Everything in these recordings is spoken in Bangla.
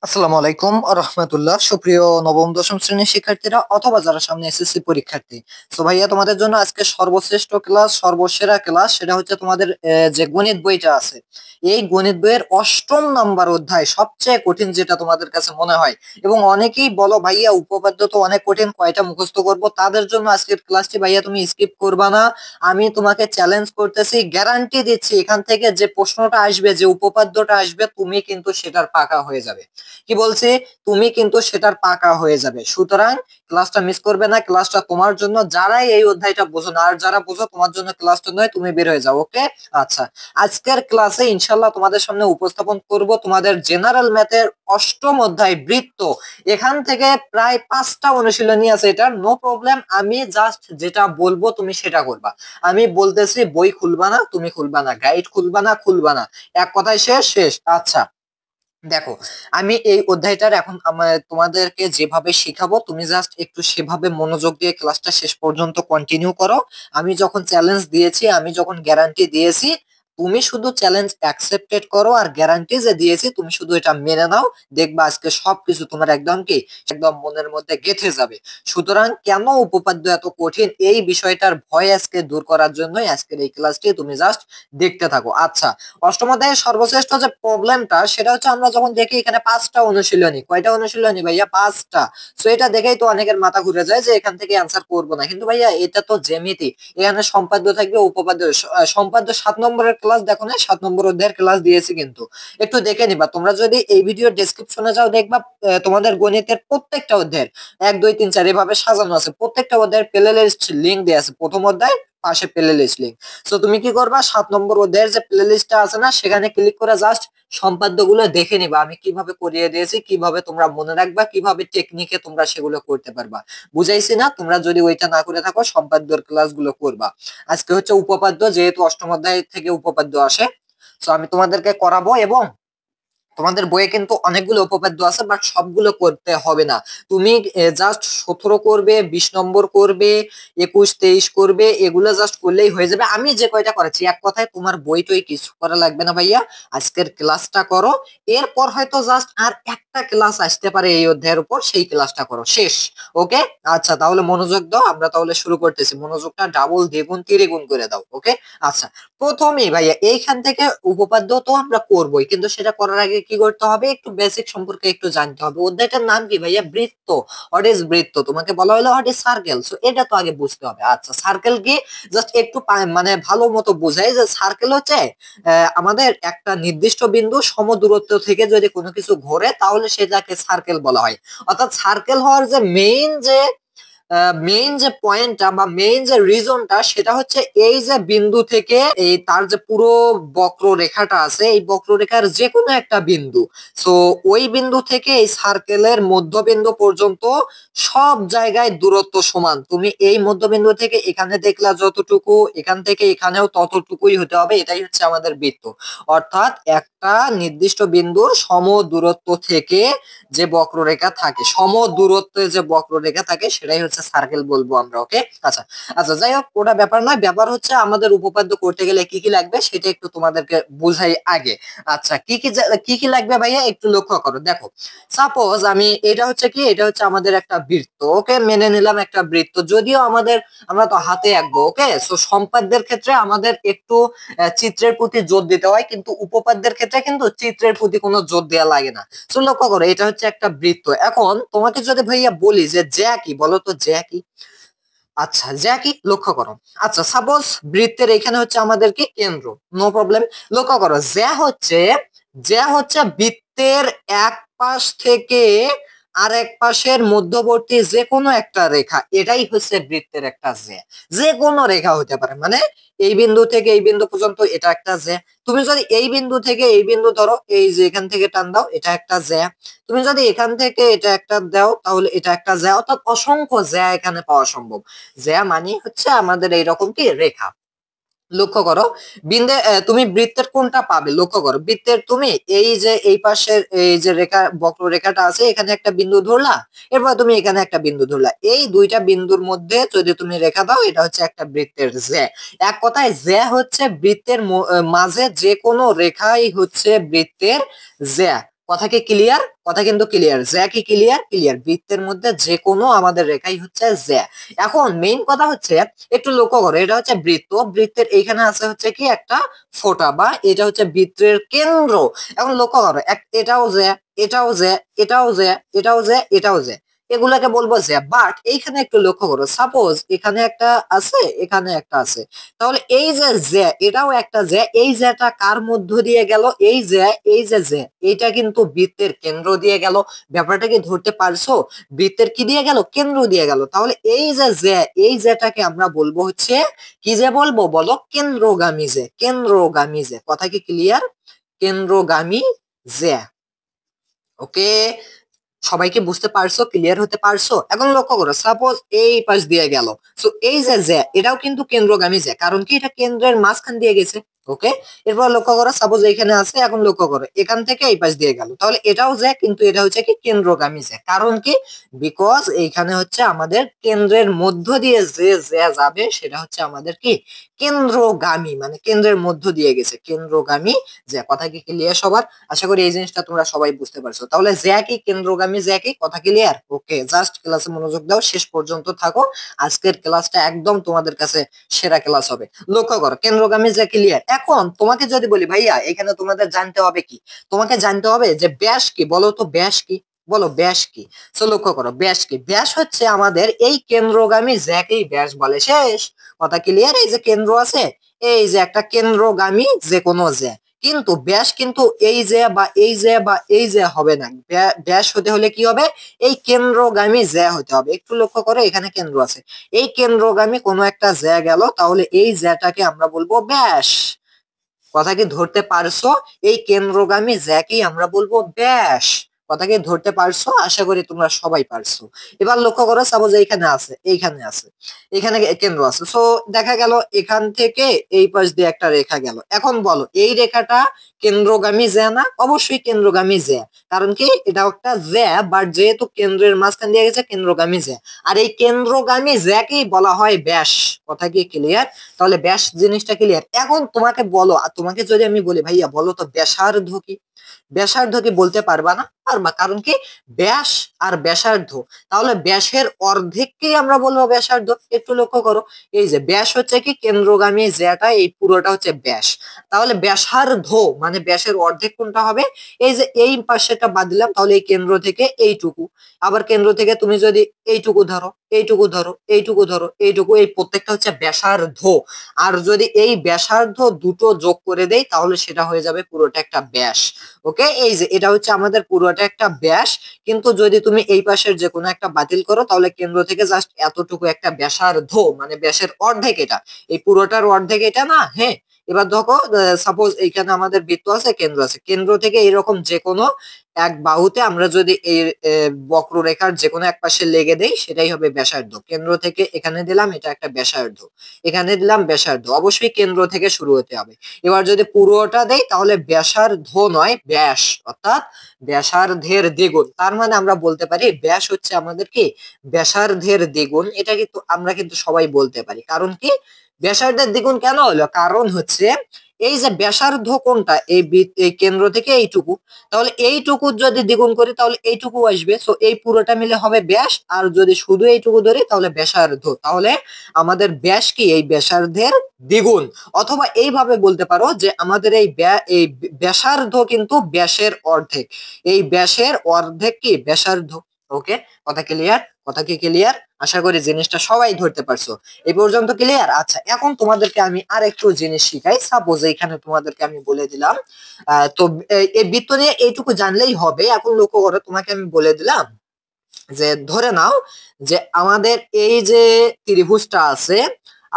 আসসালামু আলাইকুম রহমতুল্লাহ। সুপ্রিয় নবম দশম শ্রেণীর শিক্ষার্থীরা অথবা যারা সামনে এসএসসি পরীক্ষার্থী, তো ভাইয়া তোমাদের জন্য আজকে সর্বশ্রেষ্ঠ ক্লাস, সর্বসেরা ক্লাস, সেটা হচ্ছে তোমাদের যে গণিত বইটা আছে, এই গণিত বইয়ের অষ্টম নাম্বার অধ্যায়, সবচেয়ে কঠিন যেটা তোমাদের কাছে মনে হয়। এবং অনেকেই বলো ভাইয়া উপপাদ্য তো অনেক কঠিন, কয়টা মুখস্থ করব। তাদের জন্য আজকের ক্লাসটি ভাইয়া তুমি স্কিপ করবা না। আমি তোমাকে চ্যালেঞ্জ করতেছি, গ্যারান্টি দিচ্ছি, এখান থেকে যে প্রশ্নটা আসবে, যে উপপাদ্যটা আসবে, তুমি কিন্তু সেটার পাকা হয়ে যাবে। কি বলছি? তুমি কিন্তু সেটার পাকা হয়ে যাবে। সুতরাং ক্লাসটা মিস করবে না, ক্লাসটা তোমার জন্য, যারাই এই অধ্যায়টা বোঝো না। আর যারা বোঝো তোমার জন্য ক্লাসটা নয়, তুমি বের হয়ে যাও। ওকে? আচ্ছা, আজকের ক্লাসে ইনশাল্লাহ তোমাদের সামনে উপস্থাপন করব তোমাদের জেনারেল ম্যাথের অষ্টম অধ্যায় বৃত্ত। এখান থেকে প্রায় 5টা অনুশীলনী আছে, এটা নো প্রবলেম। আমি জাস্ট যেটা বলবো তুমি সেটা করবা। আমি বলতেছি বই খুলবা না, তুমি খুলবা না, গাইড খুলবা না, খুলবা না। এক কথায় শেষ শেষ। আচ্ছা, দেখো, আমি এই অধ্যায়টার এখন তোমাদেরকে যেভাবে শিখাবো, তুমি জাস্ট একটু সেভাবে মনোযোগ দিয়ে ক্লাসটা শেষ পর্যন্ত কন্টিনিউ করো। আমি যখন চ্যালেঞ্জ দিয়েছি, আমি যখন গ্যারান্টি দিয়েছি, তুমি শুধু চ্যালেঞ্জ অ্যাকসেপ্টেড করো, আর গ্যারান্টি যে দিয়েছি তুমি শুধু এটা মেনে নাও। দেখবা আজকে সবকিছু তোমার একদম কি, একদম মনের মধ্যে গেঁথে যাবে। সুতরাং কেন উপপাদ্য এত কঠিন, এই বিষয়টার ভয় আজকে দূর করার জন্যই আজকের এই ক্লাসটি, তুমি জাস্ট দেখতে থাকো। আচ্ছা, অষ্টম অধ্যায়ের সর্বশ্রেষ্ঠ যে প্রবলেমটা, সেটা হচ্ছে আমরা যখন দেখি এখানে 5টা অনুশীলনী। কয়টা অনুশীলনী ভাইয়া? 5টা। সো এটা দেখেই তো অনেকের মাথা ঘুরে যায় যে এখান থেকে অ্যান্সার করবো না। কিন্তু ভাইয়া এটা তো জ্যামিতি, এখানে সম্পাদ্য থাকবে, উপপাদ্য। সম্পাদ্য 7 নম্বরের ক্লাস দেখো না, 7 নম্বর অধ্যায়ের ক্লাস দিয়েছি কিন্তু, একটু দেখে নিবা। তোমরা যদি এই ভিডিও ডেসক্রিপশনে যাও, দেখবা তোমাদের গণিতের প্রত্যেকটা অধ্যায়ের 1 2 3 4 এভাবে সাজানো আছে। প্রত্যেকটা অধ্যায়ের প্লে লিস্ট লিংক দেওয়া আছে, প্রথম অধ্যায় পাশে প্লে লিস্ট লিংক। তো তুমি কি করবা, 7 নম্বর অধ্যায়ের যে প্লে লিস্টটা আছে না, সেখানে ক্লিক করে জাস্ট সম্পাদ্য গুলো দেখে নিবা, আমি কিভাবে করিয়ে দিয়েছি, কিভাবে তোমরা মনে রাখবা, কিভাবে টেকনিকে তোমরা সেগুলো করতে পারবা। বুঝাইছি না? তোমরা যদি ওইটা না করে থাকো, সম্পাদ্যর ক্লাস গুলো করবা। আজকে হচ্ছে উপপাদ্য, যেহেতু অষ্টম অধ্যায় থেকে উপপাদ্য আসে, তো আমি তোমাদেরকে করাবো। এবং তোমাদের বইয়ে কিন্তু অনেকগুলো উপপাদ্য আছে, বাট সবগুলো করতে হবে না। তুমি জাস্ট 17 করবে, 20 নম্বর করবে, 21 23 করবে, এগুলো জাস্ট করলেই হয়ে যাবে। আমি যে কয়টা করেছি, এক কথায় তোমার বইটই কিছু করা লাগবে না ভাইয়া। আজকের ক্লাসটা করো, এরপর হয়তো জাস্ট আর একটা ক্লাস আসতে পারে এই অধ্যায়ের উপর, সেই ক্লাসটা করো, শেষ। ওকে? আচ্ছা, তাহলে মনোযোগ দাও, আমরা তাহলে শুরু করতেছি। মনোযোগটা ডাবল, দ্বিগুণ, তিরিগুণ করে দাও। ওকে? আচ্ছা, প্রথমেই ভাইয়া এইখান থেকে উপপাদ্য তো আমরা করবোই, কিন্তু সেটা করার আগে কি করতে হবে, একটু বেসিক সম্পর্কে একটু জানতে হবে। অধ্যায়টার নাম কি ভাইয়া? বৃত্ত। হোয়াট ইজ বৃত্ত? তোমাকে বলা হলো হোয়াট ইজ সার্কেল, সো এটা তো আগে বুঝতে হবে। আচ্ছা, সার্কেল কি, জাস্ট একটু মানে ভালো মতো বোঝাই যে সার্কেল হচ্ছে আমাদের একটা নির্দিষ্ট বিন্দু সমদূরত্ব থেকে যদি কোনো কিছু ঘোরে, তাহলে সেটাকে সার্কেল বলা হয়। অর্থাৎ সার্কেল হওয়ার যে মেইন যে পয়েন্টটা বা মেইন যে রিজনটা, সেটা হচ্ছে এই যে বিন্দু থেকে এই তার যে পুরো বক্ররেখাটা আছে, এই বক্ররেখার যে কোনো একটা বিন্দু, সো ওই বিন্দু থেকে এই সার্কেলের মধ্যবিন্দু পর্যন্ত সব জায়গায় দূরত্ব সমান। তুমি এই মধ্যবিন্দু থেকে এখানে দেখলা যতটুকু, এখান থেকে এখানেও ততটুকুই হতে হবে। এটাই হচ্ছে আমাদের বৃত্ত। অর্থাৎ একটা নির্দিষ্ট বিন্দুর সম দূরত্ব থেকে যে বক্ররেখা থাকে, সম দূরত্বে যে বক্ররেখা থাকে, সেটাই হচ্ছে সার্কেল বলবো আমরা। ওকে? আচ্ছা আচ্ছা, যাই হোক, ওটা ব্যাপার নয়। ব্যাপার হচ্ছে আমাদের উপপাদ্য করতে গেলে কি কি লাগবে সেটা একটু তোমাদেরকে বুঝাই আগে। আচ্ছা, কি কি লাগবে ভাইয়া, একটু লক্ষ্য করো। দেখো, সাপোজ আমি, এটা হচ্ছে কি, এটা হচ্ছে আমাদের একটা বৃত্ত। ওকে, মেনে নিলাম একটা বৃত্ত, যদিও আমরা তো হাতে আঁকবো। ওকে, সো সম্পাদ্যের ক্ষেত্রে আমাদের একটু চিত্রের প্রতি জোর দিতে হয়, কিন্তু উপপাদ্যের ক্ষেত্রে কিন্তু চিত্রের প্রতি কোনো জোর দেওয়া লাগে না। তো লক্ষ্য করো, এটা হচ্ছে একটা বৃত্ত। এখন তোমাকে যদি ভাইয়া বলি যে জ্যা কি, বলো তো জ্যা কি? আচ্ছা, জ্যা কি, লক্ষ্য করো। আচ্ছা, সাপোজ বৃত্তের এখানে হচ্ছে আমাদের কি কেন্দ্র, নো প্রবলেম। লক্ষ্য করো, জ্যা হচ্ছে বৃত্তের এক পাশ থেকে আরেক পাশের মধ্যবর্তী যে কোনো একটা রেখা, এটাই হচ্ছে বৃত্তের একটা জ্যা। যে কোনো রেখা হতে পারে, মানে এই বিন্দু থেকে এই বিন্দু পর্যন্ত, এটা একটা জ্যা। তুমি যদি এই বিন্দু থেকে এই বিন্দু ধরো, এই যে এখান থেকে টান দাও, এটা একটা জ্যা। তুমি যদি এখান থেকে এটা একটা দাও, তাহলে এটা একটা জ্যা। অর্থাৎ অসংখ্য জ্যা এখানে পাওয়া সম্ভব। জ্যা মানে হচ্ছে আমাদের এইরকম কি রেখা। লক্ষ্য করো, তুমি বৃত্তের কোনটা পাবে, লক্ষ্য করো, বৃত্তের তুমি এই যে এই পাশের এই যে রেখা, বক্ররেখাটা আছে, এখানে একটা বিন্দু ধরলা, এরপর তুমি এখানে একটা বিন্দু ধরলা, এই দুইটা বিন্দুর মধ্যে যদি তুমি রেখা দাও, এটা হচ্ছে একটা বৃত্তের জ্যা। এক কথায় জ্যা হচ্ছে বৃত্তের মাঝে যে কোনো রেখাই হচ্ছে বৃত্তের জ্যা। কথা কি ক্লিয়ার? কথা কিন্তু ক্লিয়ার। জ্যা কি ক্লিয়ার? ক্লিয়ার। বৃত্তের মধ্যে যে কোনো আমাদের রেখাই হচ্ছে জ্যা। এখন মেইন কথা হচ্ছে একটু লক্ষ্য করো, এটা হচ্ছে বৃত্ত, বৃত্তের এইখানে আছে হচ্ছে কি একটা ফোঁটা, বা এটা হচ্ছে বৃত্তের কেন্দ্র। এখন লক্ষ্য করো, এটাও জ্যা, এটাও জ্যা, এটাও জ্যা, এটাও জ্যা, এটাও জ্যা, এগুলাকে বলবো জ্যা। বাট এইখানে একটু লক্ষ্য করো, সাপোজ এখানে একটা আছে, এখানে একটা আছে, তাহলে এই যে জ্যা, এটাও একটা জ্যা, এই জ্যাটা কার মধ্য দিয়ে গেল? এই জ্যা, এই যে জ্যা, এটা কিন্তু বৃত্তের কেন্দ্র দিয়ে গেল। ব্যাপারটা কি ধরতে পারছো? বৃত্তের কি দিয়ে গেল? কেন্দ্র দিয়ে গেল। তাহলে এই যে জ্যা, এই জ্যাটাকে আমরা বলবো হচ্ছে কি যে বলবো বলো? কেন্দ্রগামী জ্যা। কেন্দ্রগামী জ্যা। কথা কি ক্লিয়ার? কেন্দ্রগামী জ্যা। ওকে, সবাইকে বুঝতে পারছো? ক্লিয়ার হতে পারছো? এখন লক্ষ্য করো, সাপোজ এই পাশ দিয়ে গেল, সো এই যে জ্যা, এটাও কিন্তু কেন্দ্রগামী জ্যা, কারণ কি এটা কেন্দ্রের মাঝখান দিয়ে গেছে। ওকে, এরপর লক্ষ্য করো, সাপোজ এখানে আছে, এখন লক্ষ্য করো এখান থেকে এই পাশ দিয়ে গেল, তাহলে এটাও জ্যা, কিন্তু এটা হচ্ছে কি কেন্দ্রগামী জ্যা। কারণ কি? বিকজ এইখানে হচ্ছে আমাদের কেন্দ্রের মধ্য দিয়ে যে জ্যা যাবে সেটা হচ্ছে আমাদের কি কেন্দ্রগামী, মানে কেন্দ্রের মধ্য দিয়ে গেছে, কেন্দ্রগামী জ্যা। কথা কি ক্লিয়ার সবার? আশা করি এই জিনিসটা তোমরা সবাই বুঝতে পারছো। তাহলে জ্যা কি? কেন্দ্রগামী জ্যা কি? কথা ক্লিয়ার? ওকে, জাস্ট ক্লাসে মনোযোগ দাও, শেষ পর্যন্ত থাকো। আজকের ক্লাসটা একদম তোমাদের কাছে সেরা ক্লাস হবে। লক্ষ্য করো, কেন্দ্রগামী জ্যা ক্লিয়ার। এখন তোমাকে যদি বলি ভাইয়া এখানে তোমাদের জানতে হবে কি? তোমাকে জানতে হবে যে ব্যাস কি, বলো তো ব্যাস কি? বলো ব্যাস কি? সো লক্ষ্য করো, ব্যাস কি? ব্যাস হচ্ছে আমাদের এই কেন্দ্রগামী জ্যাকেই ব্যাস বলে। শেষ। কথা ক্লিয়ার? এই যে কেন্দ্র আছে, এই যে একটা কেন্দ্রগামী যে কোনো জ্যা, কিন্তু ব্যাস কিন্তু এই যে বা এই যে বা এই যে হবে না। ব্যাস হতে হলে কি হবে? এই কেন্দ্রগামী জ্যা হতে হবে। একটু লক্ষ্য করো, এখানে কেন্দ্র আছে, এই কেন্দ্রগামী কোনো একটা জ্যা গেল, তাহলে এই জ্যাটাকে আমরা বলবো ব্যাস। কথা কি ধরতে পারছো? এই কেন্দ্রগামী জ্যাকেই আমরা বলবো ব্যাস। কথা কি ধরতে পারছো? আশা করি তোমরা সবাই পারছো। এবার লক্ষ্য করো, সাপোজ এইখানে আছে, এইখানে আছে, এখানে কেন্দ্র আছে, সো দেখা গেল এখান থেকে এই পাশ দিয়ে একটা রেখা গেল। এখন বলো এই রেখাটা কেন্দ্রগামী জ্যা না? অবশ্যই কেন্দ্রগামী জ্যা। কারণ কি? এটা একটা জ্যা, বাট যেহেতু কেন্দ্রের মাঝখান দিয়ে গেছে, কেন্দ্রগামী জ্যা। আর এই কেন্দ্রগামী জ্যাকেই বলা হয় ব্যাস। কথা কি ক্লিয়ার? তাহলে ব্যাস জিনিসটা ক্লিয়ার। এখন তোমাকে বলো, আর তোমাকে যদি আমি বলি ভাইয়া বলো তো ব্যাসার্ধ কি? ব্যাসার্ধ কি বলতে পারবা না? পারবা। কারণ কি? ব্যাস আর ব্যাসার্ধ, তাহলে ব্যাসের অর্ধেককেই আমরা বলবো ব্যাসার্ধ। একটু লক্ষ্য করো, এই যে ব্যাস হচ্ছে কি কেন্দ্রগামী জ্যাটা, এই পুরোটা হচ্ছে ব্যাস। তাহলে ব্যাসার্ধ মানে ব্যাসের অর্ধেক কোনটা হবে? এই যে এই পাশেটা বাদ দিলাম, তাহলে এই কেন্দ্র থেকে এইটুকু, আবার কেন্দ্র থেকে তুমি যদি এইটুকু ধরো, এইটুকু ধরো, এইটুকু ধরো, এইটুকু, এই প্রত্যেকটা হচ্ছে ব্যাসার্ধ। আর যদি এই ব্যাসার্ধ দুটো যোগ করে দেই, তাহলে সেটা হয়ে যাবে পুরোটা একটা ব্যাস। ওকে, এই যে এটা হচ্ছে আমাদের পুরোটা একটা ব্যাস। কিন্তু যদি তুমি এই পাশের যে কোনো একটা বাতিল করো, তাহলে কেন্দ্র থেকে জাস্ট এতটুকু একটা ব্যাসার্ধ, মানে ব্যাসের অর্ধেক এটা, এই পুরোটার অর্ধেক এটা না? হ্যাঁ। এবার দেখো, সাপোজ এইখানে আমাদের বৃত্ত আছে, কেন্দ্র আছে, কেন্দ্র থেকে এরকম যে কোনো এক বাহুতে আমরা যদি এই বক্ররেখার যে কোনো এক পাশে লেগে দেই, সেটাই হবে ব্যাসার্ধ। কেন্দ্র থেকে এখানে দিলাম, এটা একটা ব্যাসার্ধ, এখানে দিলাম ব্যাসার্ধ। অবশ্যই কেন্দ্র থেকে শুরু হতে হবে। এবার যদি পুরোটা দেই, তাহলে ব্যাসার্ধ নয় ব্যাস, অর্থাৎ ব্যাসার্ধের দ্বিগুণ। তার মানে আমরা বলতে পারি ব্যাস হচ্ছে আমাদের কি ব্যাসার্ধের দ্বিগুণ। এটা কিন্তু আমরা কিন্তু সবাই বলতে পারি। কারণ কি? ব্যাসার্ধের দ্বিগুণ কেন হলো? কারণ হচ্ছে এই যে ব্যাসার্ধ কোনটা, এই কেন্দ্র থেকে এইটুকু, তাহলে এইটুকু যদি দ্বিগুণ করি, তাহলে এইটুকু আসবে। সো এই পুরোটা মিলে হবে ব্যাস, আর যদি শুধু এইটুকু ধরি, তাহলে ব্যাসার্ধ। তাহলে আমাদের ব্যাস কি এই ব্যাসার্ধের দ্বিগুণ। অথবা এইভাবে বলতে পারো যে আমাদের এই ব্যাসার্ধ কিন্তু ব্যাসের অর্ধেক। এই ব্যাসের অর্ধেক কি ব্যাসার্ধ। ওকে, কথা ক্লিয়ার? কথা কি ক্লিয়ার? আশা করি জিনিসটা সবাই ধরতে পারছো। এই পর্যন্ত ক্লিয়ার? আচ্ছা, এখন তোমাদেরকে আমি আর একটু জিনিস শিখাই। সাপোজ এখানে তোমাদেরকে আমি বলে দিলাম, তো এই বৃত্ত নিয়ে এইটুকু জানলেই হবে। এখন লক্ষ্য করো, তোমাকে আমি বলে দিলাম যে ধরে নাও যে আমাদের এই যে ত্রিভুজটা আছে,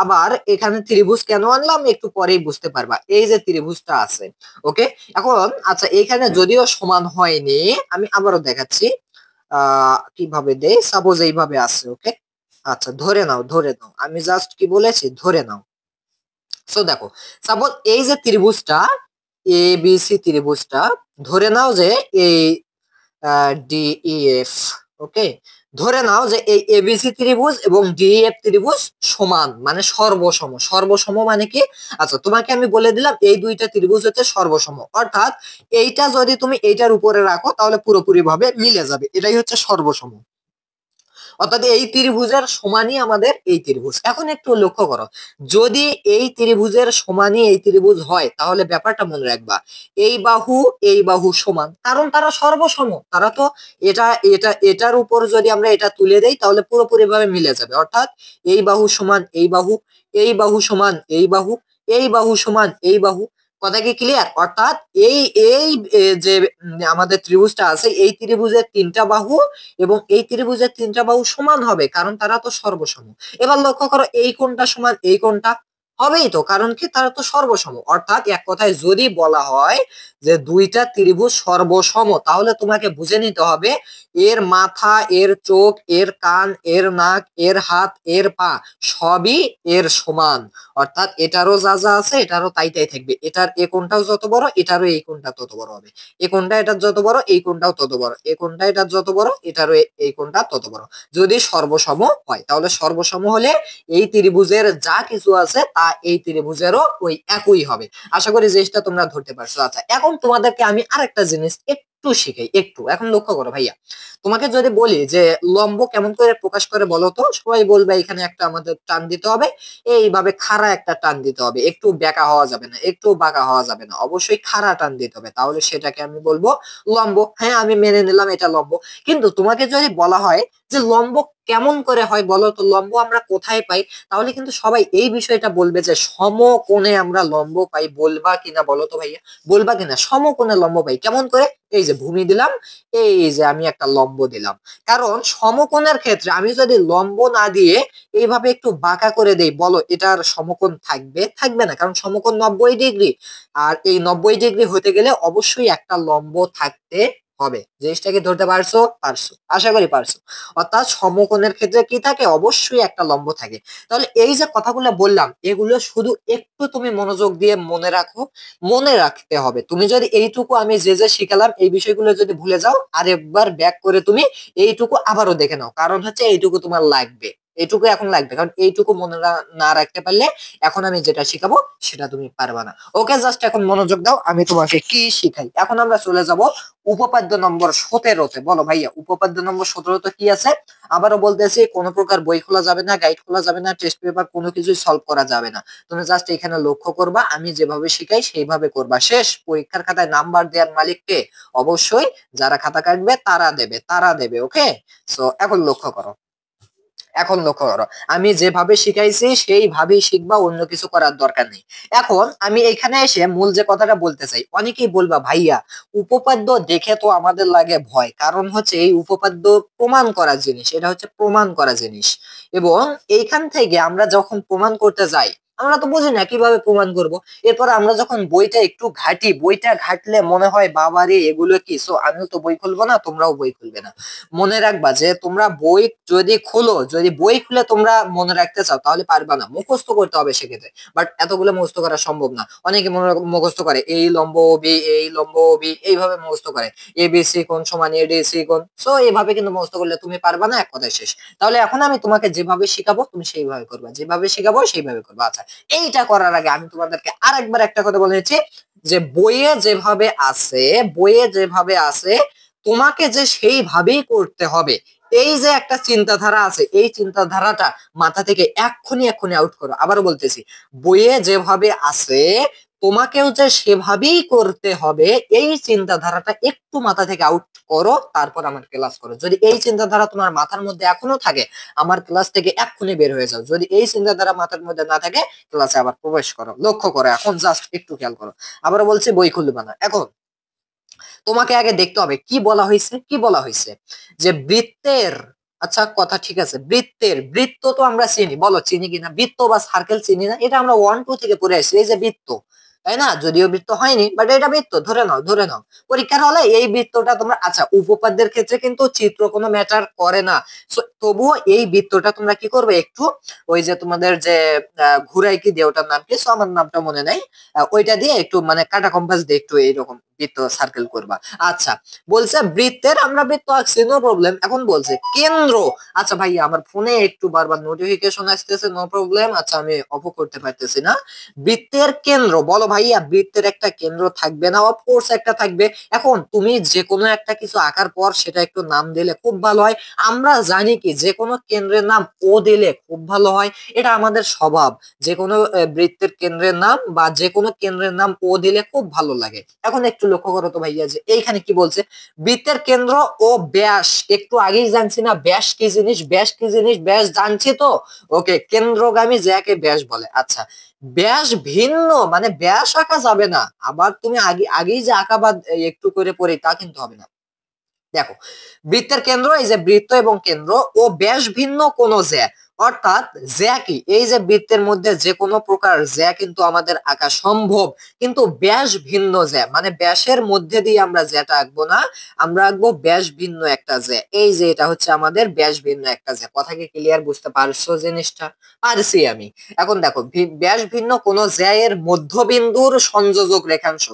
আবার এখানে ত্রিভুজ কেন আনলাম একটু পরেই বুঝতে পারবা। এই যে ত্রিভুজটা আছে, ওকে। এখন আচ্ছা, এখানে যদিও সমান হয়নি, আমি আবারও দেখাচ্ছি কিভাবে দেই। সাপোজ এইভাবে আছে, ওকে। আচ্ছা, ধরে নাও, ধরে নাও, আমি জাস্ট কি বলেছি, ধরে নাও। সো দেখো, সাপোজ এই যে ত্রিভুজটা এ বি সি ত্রিভুজটা, ধরে নাও যে এই ডি ই এফ, ওকে। ধরে নাও যে এই এবিসি ত্রিভুজ এবং ডিএফ ত্রিভুজ সমান, মানে সর্বসম। সর্বসম মানে কি? আচ্ছা, তোমাকে আমি বলে দিলাম এই দুইটা ত্রিভুজ হচ্ছে সর্বসম, অর্থাৎ এইটা যদি তুমি এইটার উপরে রাখো তাহলে পুরোপুরি ভাবে মিলে যাবে, এটাই হচ্ছে সর্বসম। অর্থাৎ এই ত্রিভুজের সমানই আমাদের এই ত্রিভুজ। এখন একটু লক্ষ্য করো, যদি এই ত্রিভুজের সমানই এই ত্রিভুজ হয় তাহলে ব্যাপারটা মনে রাখবা, এই বাহু সমান, কারণ তারা সর্বসম। তারা তো এটা এটা এটার উপর যদি আমরা এটা তুলে দেই তাহলে পুরোপুরি ভাবে মিলে যাবে। অর্থাৎ এই বাহু সমান এই বাহু, এই বাহু সমান এই বাহু, এই বাহু সমান এই বাহু। কথা কি ক্লিয়ার? অর্থাৎ এই এই যে আমাদের ত্রিভুজটা আছে, এই ত্রিভুজের তিনটা বাহু এবং এই ত্রিভুজের তিনটা বাহু সমান হবে, কারণ তারা তো সর্বসম। এবার লক্ষ্য করো, এই কোণটা সমান এই কোণটা, হবেই তো, কারণ কি তারা তো সর্বসম। অর্থাৎ এক কথায় যদি বলা হয় যে দুইটা ত্রিভুজ সর্বসম, তাহলে তোমাকে বুঝে নিতে হবে এর মাথা, এর চোখ, এর কান, এর নাক, এর হাত, এর পা সবই এর সমান। অর্থাৎ এটারও যা যা আছে এটারও তাই তাই থাকবে। এটার এই কোণটাও যত বড় এটারও এই কোণটা তত বড় হবে, এই কোণটা এটার যত বড় এই কোণটাও তত বড়, এই কোণটা এটার যত বড় এটারও এই কোণটা তত বড়। যদি সর্বসম হয়, তাহলে সর্বসম হলে এই ত্রিভুজের যা কিছু আছে তা এই ত্রিভুজেরও ওই একই হবে। আশা করি জিনিসটা তোমরা ধরতে পারছো। আচ্ছা, এখন তোমাদেরকে আমি আরেকটা জিনিস একটু শিখাই, একটু এখন লক্ষ্য করো ভাইয়া। তোমাকে যদি বলি যে লম্ব কেমন করে প্রকাশ করে বলো তো, সবাই বলবে এখানে একটা আমাদের টান দিতে হবে, এইভাবে খাড়া একটা টান দিতে হবে, একটু বেঁকা হওয়া যাবে না, একটু বাঁকা হওয়া যাবে না, অবশ্যই খাড়া টান দিতে হবে, তাহলে সেটাকে আমি বলবো লম্ব। হ্যাঁ, আমি মেনে নিলাম এটা লম্ব। কিন্তু তোমাকে যদি বলা হয় যে লম্ব কেমন করে হয় বলো তো, লম্ব আমরা কোথায় পাই, তাহলে কিন্তু সবাই এই বিষয়টা বলবে যে সমকোণে আমরা লম্ব পাই। বলবা কিনা বলো তো ভাইয়া, বলবা কিনা সমকোণে লম্ব পাই কেমন করে? এই যে ভূমি দিলাম, এই যে আমি একটা লম্ব দিলাম। কারণ সমকোণের ক্ষেত্রে আমি যদি লম্ব না দিয়ে এইভাবে একটু বাঁকা করে দেই, বলো এটার সমকোণ থাকবে? থাকবে না, কারণ সমকোণ 90 ডিগ্রি। আর এই 90 ডিগ্রি হতে গেলে অবশ্যই একটা লম্ব থাকতে হবে। জিনিসটাকে ধরতে পারছো? পারছো, আশা করি পারছো। অর্থাৎ সমকোণের ক্ষেত্রে কি থাকে? অবশ্যই একটা লম্ব থাকে। তাহলে এই যে কথাগুলো বললাম, এগুলো শুধু একটু তুমি মনোযোগ দিয়ে মনে রাখো, মনে রাখতে হবে। তুমি যদি এইটুকু আমি যে যে শিখালাম এই বিষয়গুলো যদি ভুলে যাও, আর একবার ব্যাক করে তুমি এইটুকু আবারও দেখে নাও, কারণ হচ্ছে এইটুকু তোমার লাগবে। এইটুকু এখন লাগবে, কারণ এইটুকু মনে না রাখতে পারলে এখন আমি যেটা শিখাবো সেটা তুমি পারবা না। ওকে, জাস্ট এখন মনোযোগ দাও, আমি তোমাকে কি শিখাই। এখন আমরা চলে যাব উপপাদ্য নম্বর 17-তে। বলো ভাইয়া, উপপাদ্য নম্বর 17-তে কি আছে? আবারও বলতেছি, কোনো প্রকার বই খোলা যাবে না, গাইড খোলা যাবে না, টেস্ট পেপার কোনো কিছুই সলভ করা যাবে না। তুমি জাস্ট এখানে লক্ষ্য করবা, আমি যেভাবে শিখাই সেইভাবে করবা। শেষ পরীক্ষার খাতায় নাম্বার দেওয়ার মালিককে অবশ্যই যারা খাতা কাটবে তারা দেবে, তারা দেবে। ওকে, সো এখন লক্ষ্য করো, এখন লক্ষ্য করো, আমি যেভাবে শিখাইছি সেইভাবেই শিখবা, অন্য কিছু করার দরকার নেই। এখন আমি এখানে এসে মূল যে কথাটা বলতে চাই, অনেকেই বলবা ভাইয়া উপপাদ্য দেখে তো আমাদের লাগে ভয়, কারণ হচ্ছে এই উপপাদ্য প্রমাণ করা জিনিস, এটা হচ্ছে প্রমাণ করা জিনিস। এবং এইখান থেকে আমরা যখন প্রমাণ করতে যাই আমরা তো বুঝি না কিভাবে প্রমাণ করব। এরপর আমরা যখন বইটা একটু ঘাটি, বইটা ঘাটলে মনে হয় বাবা রে এগুলো কি। সো আমিও তো বই খুলবো না, তোমরাও বই খুলবে না। মনে রাখবা যে তোমরা বই যদি খুলো, যদি বই খুলে তোমরা মনে রাখতে চাও তাহলে পারবা না, মুখস্থ করতে হবে সেক্ষেত্রে। বাট এতগুলো মুখস্থ করা সম্ভব না। অনেকে মুখস্থ করে এই লম্ব বি, এই লম্ব বি, এইভাবে মুখস্থ করে এবিসি কোণ সমান এডিসি কোণ। সো এইভাবে কিন্তু মুখস্থ করলে তুমি পারবা না, এক কথায় শেষ। তাহলে এখন আমি তোমাকে যেভাবে শিখাবো তুমি সেইভাবে করবা, যেভাবে শিখাবো সেইভাবে করবা। আচ্ছা, এইটা করার আগে আমি তোমাদেরকে আরেকবার একটা কথা বলেছি যে বইয়ে যেভাবে আছে, বইয়ে যেভাবে আছে তোমাকে যে সেইভাবেই করতে হবে। এই যে একটা চিন্তাধারা আছে, এই চিন্তাধারাটা মাথা থেকে এক্ষুনি এক্ষুনি আউট করো। আবারও বলতেছি, বইয়ে যেভাবে আছে তোমাকেও যে সেভাবেই করতে হবে, এই চিন্তাধারাটা একটু মাথা থেকে আউট করো, তারপর আমার ক্লাস করো। যদি এই চিন্তাধারা তোমার মাথার মধ্যে এখনো থাকে, আমার ক্লাস থেকে এক্ষুনি বের হয়ে যাও। যদি এই চিন্তাধারা মাথার মধ্যে না থাকে, ক্লাসে আবার প্রবেশ করো। লক্ষ্য করো, এখন জাস্ট একটু খেয়াল করো। আবারও বলছি, বই খুলবে না। এখন তোমাকে আগে দেখতে হবে কি বলা হয়েছে, কি বলা হয়েছে যে বৃত্তের, আচ্ছা কথা ঠিক আছে, বৃত্তের, বৃত্ত তো আমরা চিনি, বলো চিনি কিনা? বৃত্ত বা সার্কেল চিনি না? এটা আমরা 1 2 থেকে পড়ে আসছি। এই যে বৃত্ত, তাই না? যদিও বৃত্ত হয়নি বাট এটা বৃত্ত, ধরে নাও, ধরে নাও। পরীক্ষার হলে এই বৃত্তটা তোমরা, আচ্ছা উপপাদ্যের ক্ষেত্রে কিন্তু চিত্র কোনো ম্যাটার করে না। সো তবুও এই বৃত্তটা তোমরা কি করবে, একটু ওই যে তোমাদের যে ঘুরাই কি দিয়ে, ওটার নাম কি, আমার নামটা মনে নাই, ওইটা দিয়ে একটু মানে কাটা কম্পাস দিয়ে একটু এইরকম বৃত্ত সার্কেল করবা। আচ্ছা, বলছে বৃত্তের, আমরা বৃত্ত আঁকছি, নো প্রবলেম। এখন বলছে কেন্দ্র। আচ্ছা ভাই, আমার ফোনে একটু বারবার নোটিফিকেশন আসতেছে, নো প্রবলেম। আচ্ছা, আমি অফ করতে পারতেছি না। বৃত্তের কেন্দ্র বলো ভাইয়া, বৃত্তের একটা কেন্দ্র থাকবে না? অফকোর্স একটা থাকবে। এখন তুমি যে কোনো একটা কিছু আঁকার পর সেটা একটু নাম দিলে খুব ভালো হয়। আমরা জানি কি, যে কোনো কেন্দ্রের নাম ও দিলে খুব ভালো হয়, এটা আমাদের স্বভাব। যে কোনো বৃত্তের কেন্দ্রের নাম বা যে কোনো কেন্দ্রের নাম ও দিলে খুব ভালো লাগে। এখন একটু লক্ষ্য করো তো ভাইয়া, যে এইখানে কি বলছে, বৃত্তের কেন্দ্র ও ব্যাস। একটু আগেই জানছি না ব্যাস কি জিনিস, ব্যাস কি জিনিস, ব্যাস জানছি তো। ওকে, কেন্দ্রগামী যাকে ব্যাস বলে। আচ্ছা, ব্যাস ভিন্ন মানে ব্যাস আঁকা যাবে না, আবার তুমি আগেই যে আঁকা বা একটু করে পড়ি তা কিন্তু হবে না। দেখো, বৃত্তের কেন্দ্র, এই যে বৃত্ত এবং কেন্দ্র ও ব্যাস ভিন্ন কোন জ্যা, অর্থাৎ জ্যা কি, এই যে বৃত্তের মধ্যে যে কোনো প্রকার জ্যা কিন্তু আমাদের আঁকা সম্ভব, কিন্তু ব্যাস ভিন্ন জ্যা মানে ব্যাসের মধ্যে দিয়ে আমরা জ্যাটা আঁকবো না, আমরা আঁকবো ব্যাস ভিন্ন একটা জ্যা। এই যে এটা হচ্ছে আমাদের ব্যাস ভিন্ন একটা জ্যা। কথা কি ক্লিয়ার, বুঝতে পারছো জিনিসটা? পারছি আমি। এখন দেখো, ব্যাস ভিন্ন কোন জ্যা এর মধ্যবিন্দুর সংযোজক রেখাংশ।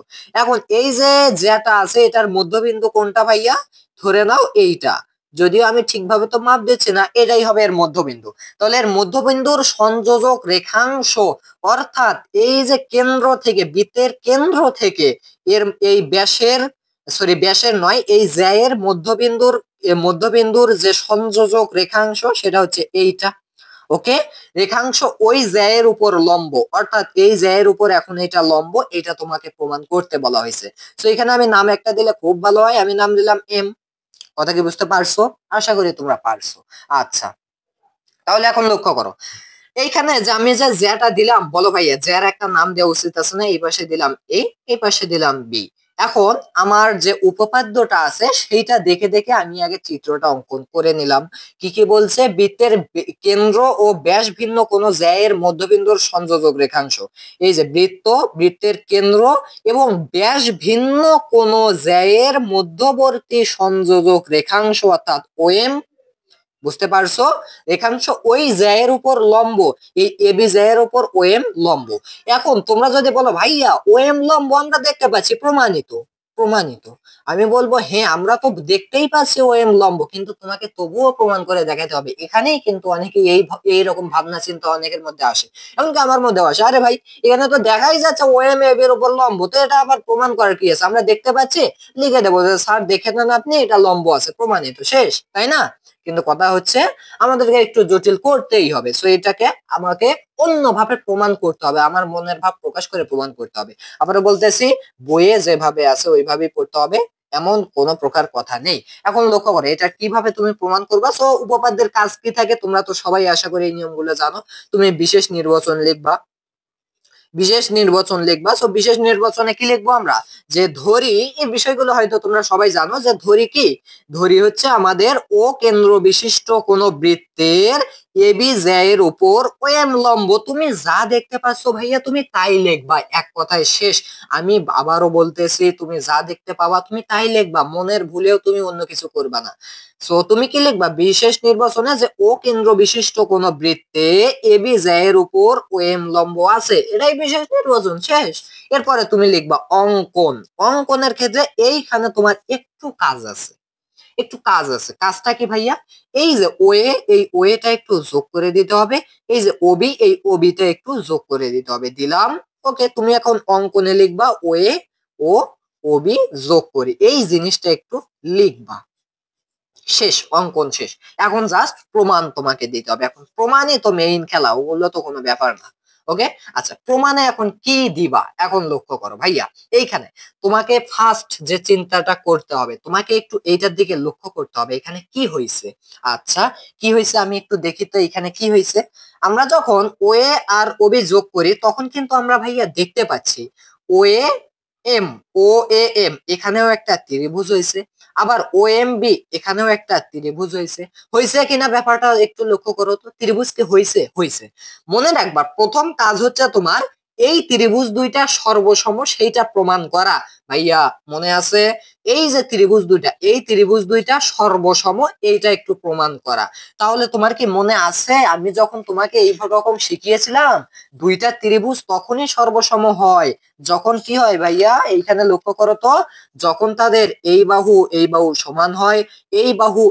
এখন এই যে জ্যাটা আছে, এটার মধ্যবিন্দু কোনটা ভাইয়া? ধরে নাও এইটা, যদিও আমি ঠিকভাবে তো মাপ দিচ্ছি না, এটাই হবে এর মধ্যবিন্দু। তাহলে এর মধ্যবিন্দুর সংযোজক রেখাংশ, অর্থাৎ এই যে কেন্দ্র থেকে, বৃত্তের কেন্দ্র থেকে এর এই ব্যাসের, সরি ব্যাসের নয়, এই জ্যায়ের মধ্যবিন্দুর যে সংযোজক রেখাংশ সেটা হচ্ছে এইটা। ওকে, রেখাংশ ওই জ্যায়ের উপর লম্ব, অর্থাৎ এই জ্যায়ের উপর এখন এটা লম্ব, এটা তোমাকে প্রমাণ করতে বলা হয়েছে। তো এখানে আমি নাম একটা দিলে খুব ভালো হয়, আমি নাম দিলাম এম। কথা কি বুঝতে পারছো? আশা করি তোমরা পারছো। আচ্ছা, তাহলে এখন লক্ষ্য করো, এইখানে যে আমি যে জ্যাটা দিলাম, বলো ভাইয়া জ্যার একটা নাম দেওয়া উচিত আছে না? এই পাশে দিলাম এ, এই পাশে দিলাম বি। এখন আমার যে উপপাদ্যটা আছে সেইটা দেখে দেখে আমি আগে চিত্রটা অঙ্কন করে নিলাম। কি কি বলছে, বৃত্তের কেন্দ্র ও ব্যাস ভিন্ন কোন জ্যায়ের মধ্যবিন্দুর সংযোজক রেখাংশ। এই যে বৃত্তের কেন্দ্র এবং ব্যাস ভিন্ন কোন জ্যায়ের মধ্যবর্তী সংযোজক রেখাংশ, অর্থাৎ ওএম। বুঝতে পারছো? রেখাংশ ওই জ্যায়ের উপর লম্ব, এই এবি জ্যায়ের উপর ওএম লম্ব। এখন তোমরা যদি বলো ভাইয়া ওএম লম্ব আমরা দেখতে পাচ্ছি, প্রমাণিত, প্রমাণিত, আমি বলবো হ্যাঁ আমরা তো দেখতেই পাচ্ছি ওএম লম্ব, কিন্তু তোমাকে তবুও প্রমাণ করে দেখাতে হবে। এখানেই কিন্তু অনেকে এইরকম ভাবনা চিন্তা অনেকের মধ্যে আসে, এমনকি আমার মধ্যে আসে, আরে ভাই এখানে তো দেখাই যাচ্ছে ওএম এব এর উপর লম্ব, তো এটা আবার প্রমাণ করার কি আছে, আমরা দেখতে পাচ্ছি, লিখে দেবো যে স্যার দেখে নেন আপনি, এটা লম্ব আছে, প্রমাণিত, শেষ, তাই না? কিন্তু কথা হচ্ছে আমাদেরকে একটু জটিল করতেই হবে, সো এটাকে আমাকে অন্যভাবে প্রমাণ করতে হবে, আমার মনের ভাব প্রকাশ করে প্রমাণ করতে হবে। আবারও বলতেছি, বইয়ে যেভাবে আছে ওইভাবেই পড়তে হবে, এমন কোন প্রকার কথা নেই। এখন লক্ষ্য করে এটা কিভাবে তুমি প্রমাণ করবা। সো উপপাদ্যের কাজ কি থাকে তোমরা তো সবাই আশা করি এই নিয়মগুলো জানো। তুমি বিশেষ নির্বাচন লিখবা, বিশেষ নির্বাচন লিখবা। সো বিশেষ নির্বাচনে কি লিখবো আমরা, যে ধরি, এই বিষয়গুলো হয়তো তোমরা সবাই জানো, যে ধরি কি, ধরি হচ্ছে আমাদের ও কেন্দ্র বিশিষ্ট কোন বৃত্তের এবি জ্যায়ের উপর ওএম লম্ব। তুমি যা দেখতে পাচ্ছ ভাইয়া তুমি তাই লিখবা, এক কথায় শেষ। আমি আবারও বলতেছি, তুমি যা দেখতে পাবা তুমি তাই লিখবা, মনের ভুলেও তুমি অন্য কিছু করবা না। সো তুমি কি লিখবা, বিশেষ নির্বাচনে যে ও কেন্দ্র বিশিষ্ট কোন বৃত্তে এবি জ্যায়ের উপর ওএম লম্ব আছে, এটাই বিশেষ নির্বাচন, শেষ। এরপরে তুমি লিখবা অঙ্কন। অঙ্কনের ক্ষেত্রে এইখানে তোমার একটু কাজ আছে, একটু কাজ আছে। কাজটা কি ভাইয়া, এই যে ওএ, এই ওএটা একটু যোগ করে দিতে হবে, এই যে ওবি, এই ওবিটা একটু যোগ করে দিতে হবে, দিলাম। ওকে, তুমি এখন অঙ্কনে লিখবা ওএ ও ওবি যোগ করি, এই জিনিসটা একটু লিখবা, শেষ, অঙ্কন শেষ। এখন জাস্ট প্রমাণ তোমাকে দিতে হবে, এখন প্রমাণই তো মেইন খেলা, ওগুলো তো কোনো ব্যাপার না। ওকে, আচ্ছা প্রমাণে এখন কি দিবা, এখন লক্ষ্য করো ভাইয়া, এইখানে তোমাকে ফার্স্ট যে চিন্তাটা করতে হবে, তোমাকে একটু এইটার দিকে লক্ষ্য করতে হবে, এখানে কি হয়েছে। আচ্ছা, কি হয়েছে আমি একটু দেখি তো, এখানে কি হয়েছে। আমরা যখন ওএ আর ওবি যোগ করি তখন কিন্তু আমরা ভাইয়া দেখতে পাচ্ছি O A M, O A M এখানেও একটা ত্রিভুজ হয়েছে, আবার ও এম বি এখানেও একটা ত্রিভুজ হয়েছে। হয়েছে কিনা ব্যাপারটা একটু লক্ষ্য করো তো, ত্রিভুজ কি হয়েছে? হয়েছে। মনে রাখবা প্রথম কাজ হচ্ছে তোমার এই ত্রিভুজ দুইটা সর্বসম সেইটা প্রমাণ করা, ভাইয়া মনে আছে? এই যে ত্রিভুজ দুইটা, এই ত্রিভুজ দুইটা সর্বসম, এইটা একটু প্রমাণ করা। তাহলে তোমার কি মনে আছে আমি যখন তোমাকে এই রকম শিখিয়েছিলাম, দুইটা ত্রিভুজ তখনই সর্বসম হয় যখন কি হয় ভাইয়া, এইখানে লক্ষ্য করো তো, যখন তাদের এই বাহু সমান হয়, এই বাহু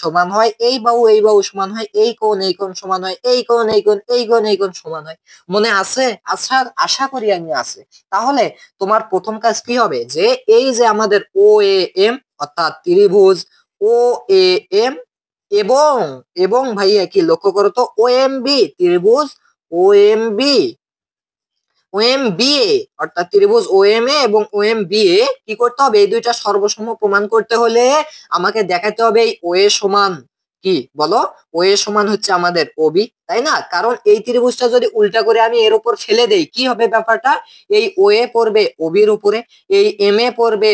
সমান হয়, এই বাহু সমান হয়, এই কোণ সমান হয়, এই কোণ এই কোণ সমান হয়। মনে আছে? আশা আশা করি আমি আছে। তাহলে তোমার প্রথম কাজ কি হবে, যে এই যে আমাদের ও এ এম অর্থাৎ ত্রিভুজ ও এ এম এবং ভাইয়া কি লক্ষ্য করো তো, ও এম বি ত্রিভুজ ও এম বি OMBA অর্থাৎ ত্রিভুজ OMA এবং OMBA কি করতে হবে, এই দুইটা সর্বসম প্রমাণ করতে হলে আমাকে দেখাতে হবে এই OA সমান কি বলো, OA সমান হচ্ছে আমাদের OB, তাই না? কারণ এই ত্রিভুজটা যদি উল্টা করে আমি এর উপর ফেলে দেই কি হবে ব্যাপারটা, এই OA পড়বে OB এর উপরে, এই MA পড়বে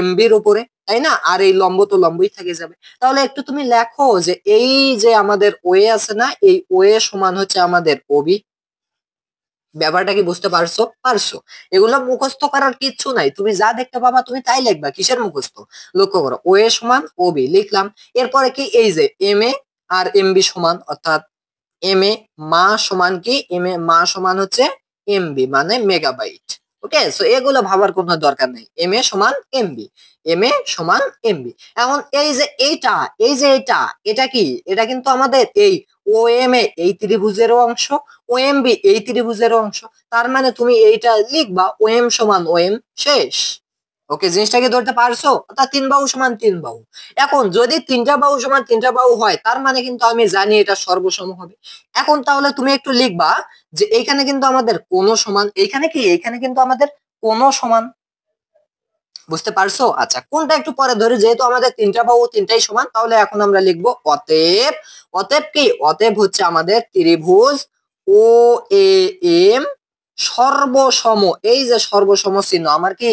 MB এর উপরে, তাই না? আর এই লম্ব তো লম্বই থেকে যাবে। তাহলে একটু তুমি লেখো যে এই যে আমাদের OA আছে না, এই OA সমান হচ্ছে আমাদের OB। ব্যাপারটা কি বুঝতে পারছো? পারছো? এগুলো মুখস্থ করার কিচ্ছু নাই, তুমি যা দেখতে পাবা তুমি তাই লিখবা, কিসের মুখস্থ? লক্ষ্য করো, ও এ সমান ও বি লিখলাম। এরপরে কি, এই যে M A R M B সমান, অর্থাৎ এম এ মা সমান কি, এম এ মা সমান হচ্ছে এম বি মানে মেগাবাইট। ওকে, সো এগুলো ভাবার কোনো দরকার নেই, এম এ সমান এম বি, এম এ সমান এম বি। এখন এই যে এইটা, এই যে এটা কি, এটা কিন্তু আমাদের এই ও এম এ এই ত্রিভুজের অংশ, ও এম বি এই ত্রিভুজের অংশ। তার মানে তুমি এইটা লিখবা ও এম সমান ও এম, শেষ। ওকে, জিনিসটাকে ধরতে পারছো? অর্থাৎ তিন বাহু সমান তিন বাহু। এখন যদি তিনটা বাহু সমান তিনটা বাহু হয়, তার মানে কিন্তু আমি জানি এটা সর্বসম হবে। এখন তাহলে তুমি একটু লিখবা যে এইখানে কিন্তু আমাদের কোণ সমান, এইখানে কি, এইখানে কিন্তু আমাদের কোণ সমান। বুঝতে পারছো? আচ্ছা, কোনটা একটু পরে ধরে, যেহেতু আমাদের তিনটা বাহু তিনটাই সমান, তাহলে এখন আমরা লিখবো অতএব। অতএব কি, অতএব হচ্ছে আমাদের ত্রিভুজ ও এ এম সর্বসম। এই যে সর্বসম চিহ্ন, আমার কি